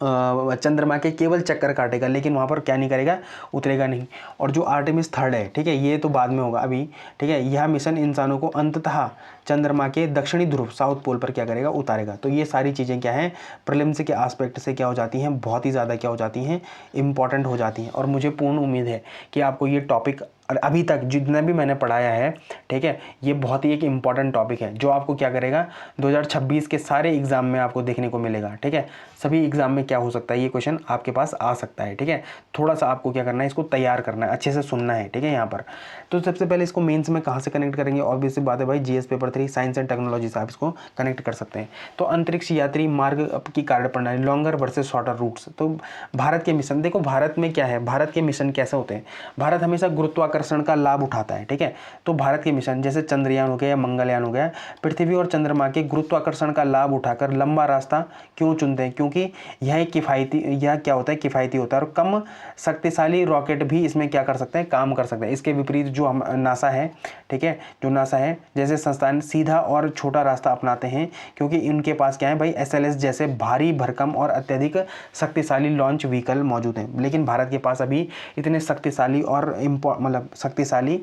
चंद्रमा के केवल चक्कर काटेगा, लेकिन वहाँ पर क्या नहीं करेगा, उतरेगा नहीं। और जो आर्टेमिस थर्ड है, ठीक है, ये तो बाद में होगा अभी, ठीक है, यह मिशन इंसानों को अंततः चंद्रमा के दक्षिणी ध्रुव साउथ पोल पर क्या करेगा, उतारेगा। तो ये सारी चीज़ें क्या हैं, प्रीलिम्स के एस्पेक्ट से क्या हो जाती हैं, बहुत ही ज़्यादा क्या हो जाती हैं, इंपॉर्टेंट हो जाती हैं। और मुझे पूर्ण उम्मीद है कि आपको ये टॉपिक अभी तक जितना भी मैंने पढ़ाया है, ठीक है, ये बहुत ही एक इम्पॉर्टेंट टॉपिक है जो आपको क्या करेगा 2026 के सारे एग्जाम में आपको देखने को मिलेगा, ठीक है। सभी एग्जाम में क्या हो सकता है, ये क्वेश्चन आपके पास आ सकता है, ठीक है। थोड़ा सा आपको क्या करना है, इसको तैयार करना है, अच्छे से सुनना है, ठीक है। यहाँ पर तो सबसे पहले इसको मेंस में कहाँ से कनेक्ट करेंगे, ऑब्वियस बात है भाई, GS paper 3 science and technology से आप इसको कनेक्ट कर सकते हैं। तो अंतरिक्ष यात्री मार्ग की कार्यप्रणाली, लॉन्गर वर्सेस शॉर्टर रूट्स। तो भारत के मिशन, देखो भारत में क्या है, भारत के मिशन कैसे होते हैं, भारत हमेशा गुरुत्वाकर्षण का लाभ उठाता है, ठीक है। तो भारत के मिशन जैसे चंद्रयान हो गया या मंगलयान हो गया, पृथ्वी और चंद्रमा के गुरुत्वाकर्षण का लाभ उठाकर लंबा रास्ता क्यों चुनते हैं, क्योंकि यह किफ़ायती, यह क्या होता है, किफ़ायती होता है और कम शक्तिशाली रॉकेट भी इसमें क्या कर सकते हैं, काम कर सकते हैं। इसके विपरीत जो हम नासा है, ठीक है, जो नासा है जैसे संस्थान सीधा और छोटा रास्ता अपनाते हैं, क्योंकि इनके पास क्या है भाई, एसएलएस जैसे भारी भरकम और अत्यधिक शक्तिशाली लॉन्च व्हीकल मौजूद हैं। लेकिन भारत के पास अभी इतने शक्तिशाली और मतलब शक्तिशाली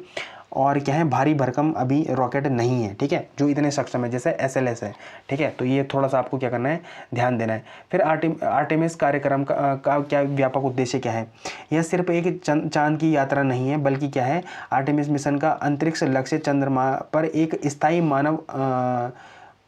और क्या है, भारी भरकम अभी रॉकेट नहीं है, ठीक है, जो इतने सक्षम है जैसे एसएलएस है, ठीक है। तो ये थोड़ा सा आपको क्या करना है, ध्यान देना है। फिर आर्टेमिस कार्यक्रम का क्या व्यापक उद्देश्य क्या है, यह सिर्फ एक चांद की यात्रा नहीं है, बल्कि क्या है, आर्टेमिस मिशन का अंतरिक्ष लक्ष्य चंद्रमा पर एक स्थायी मानव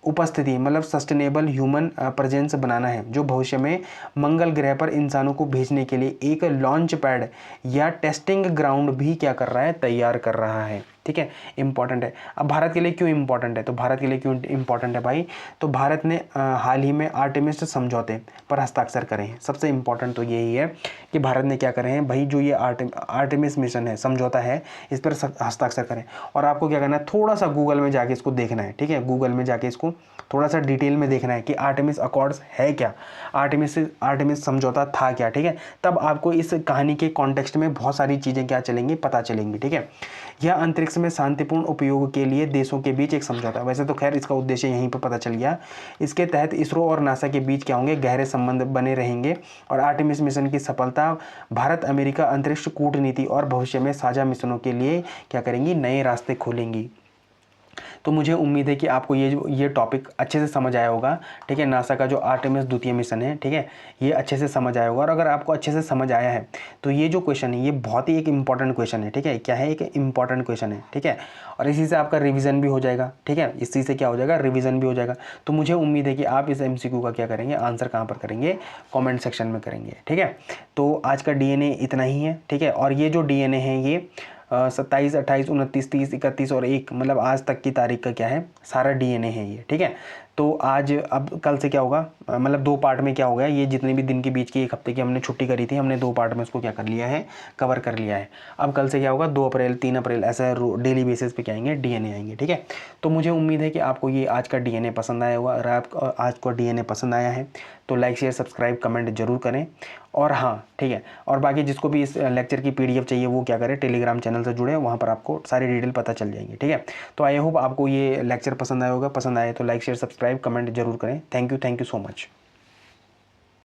उपस्थिति मतलब सस्टेनेबल ह्यूमन प्रेजेंस बनाना है, जो भविष्य में मंगल ग्रह पर इंसानों को भेजने के लिए एक लॉन्च पैड या टेस्टिंग ग्राउंड भी क्या कर रहा है, तैयार कर रहा है, ठीक है। इंपॉर्टेंट है। अब भारत के लिए क्यों इंपॉर्टेंट है, तो भारत के लिए क्यों इंपॉर्टेंट है भाई, तो भारत ने हाल ही में आर्टेमिस समझौते पर हस्ताक्षर करे हैं। सबसे इंपॉर्टेंट तो यही है कि भारत ने क्या करे हैं भाई, जो ये आर्टेमिस मिशन है, समझौता है, इस पर हस्ताक्षर करें। और आपको क्या करना है, थोड़ा सा गूगल में जाके इसको देखना है, ठीक है, गूगल में जाके इसको थोड़ा सा डिटेल में देखना है कि आर्टेमिस अकॉर्ड्स है क्या, आर्टेमिस समझौता था क्या, ठीक है। तब आपको इस कहानी के कॉन्टेक्स्ट में बहुत सारी चीज़ें क्या चलेंगी, पता चलेंगी, ठीक है। यह अंतरिक्ष में शांतिपूर्ण उपयोग के लिए देशों के बीच एक समझौता है। वैसे तो खैर इसका उद्देश्य यहीं पर पता चल गया। इसके तहत इसरो और नासा के बीच क्या होंगे, गहरे संबंध बने रहेंगे और आर्टेमिस मिशन की सफलता भारत अमेरिका अंतरिक्ष कूटनीति और भविष्य में साझा मिशनों के लिए क्या करेंगी, नए रास्ते खोलेंगी। तो मुझे उम्मीद है कि आपको ये टॉपिक अच्छे से समझ आया होगा, ठीक है। नासा का जो आर्टेमिस द्वितीय मिशन है, ठीक है, ये अच्छे से समझ आया होगा। और अगर आपको अच्छे से समझ आया है तो ये जो क्वेश्चन है ये बहुत ही एक इंपॉर्टेंट क्वेश्चन है, ठीक है। क्या है, एक इंपॉर्टेंट क्वेश्चन है, ठीक है। और इसी से आपका रिवीजन भी हो जाएगा, ठीक है, इसी से क्या हो जाएगा, रिवीजन भी हो जाएगा। तो मुझे उम्मीद है कि आप इस MCQ का क्या करेंगे, आंसर कहाँ पर करेंगे, कॉमेंट सेक्शन में करेंगे, ठीक है। तो आज का DNA इतना ही है, ठीक है। और ये जो DNA है ये 27, 28, 29, 30, 31 और 1 मतलब आज तक की तारीख का क्या है, सारा DNA है ये, ठीक है। तो आज अब कल से क्या होगा, मतलब 2 पार्ट में क्या हो गया, ये जितने भी दिन के बीच की 1 हफ्ते की हमने छुट्टी करी थी, हमने 2 पार्ट में उसको क्या कर लिया है, कवर कर लिया है। अब कल से क्या होगा, 2 अप्रैल 3 अप्रैल ऐसा डेली बेसिस पे क्या आएंगे, DNA आएंगे, ठीक है। तो मुझे उम्मीद है कि आपको ये आज का DNA पसंद आया होगा। अगर आपको आज का DNA पसंद आया है तो लाइक शेयर सब्सक्राइब कमेंट जरूर करें। और हाँ, ठीक है, और बाकी जिसको भी इस लेक्चर की PDF चाहिए वो क्या करें, टेलीग्राम चैनल से जुड़े, वहाँ पर आपको सारी डिटेल पता चल जाएंगी, ठीक है। तो आई होप आपको ये लेक्चर पसंद आया होगा, पसंद आए तो लाइक शेयर सब्सक्राइब कमेंट जरूर करें। Thank you so much.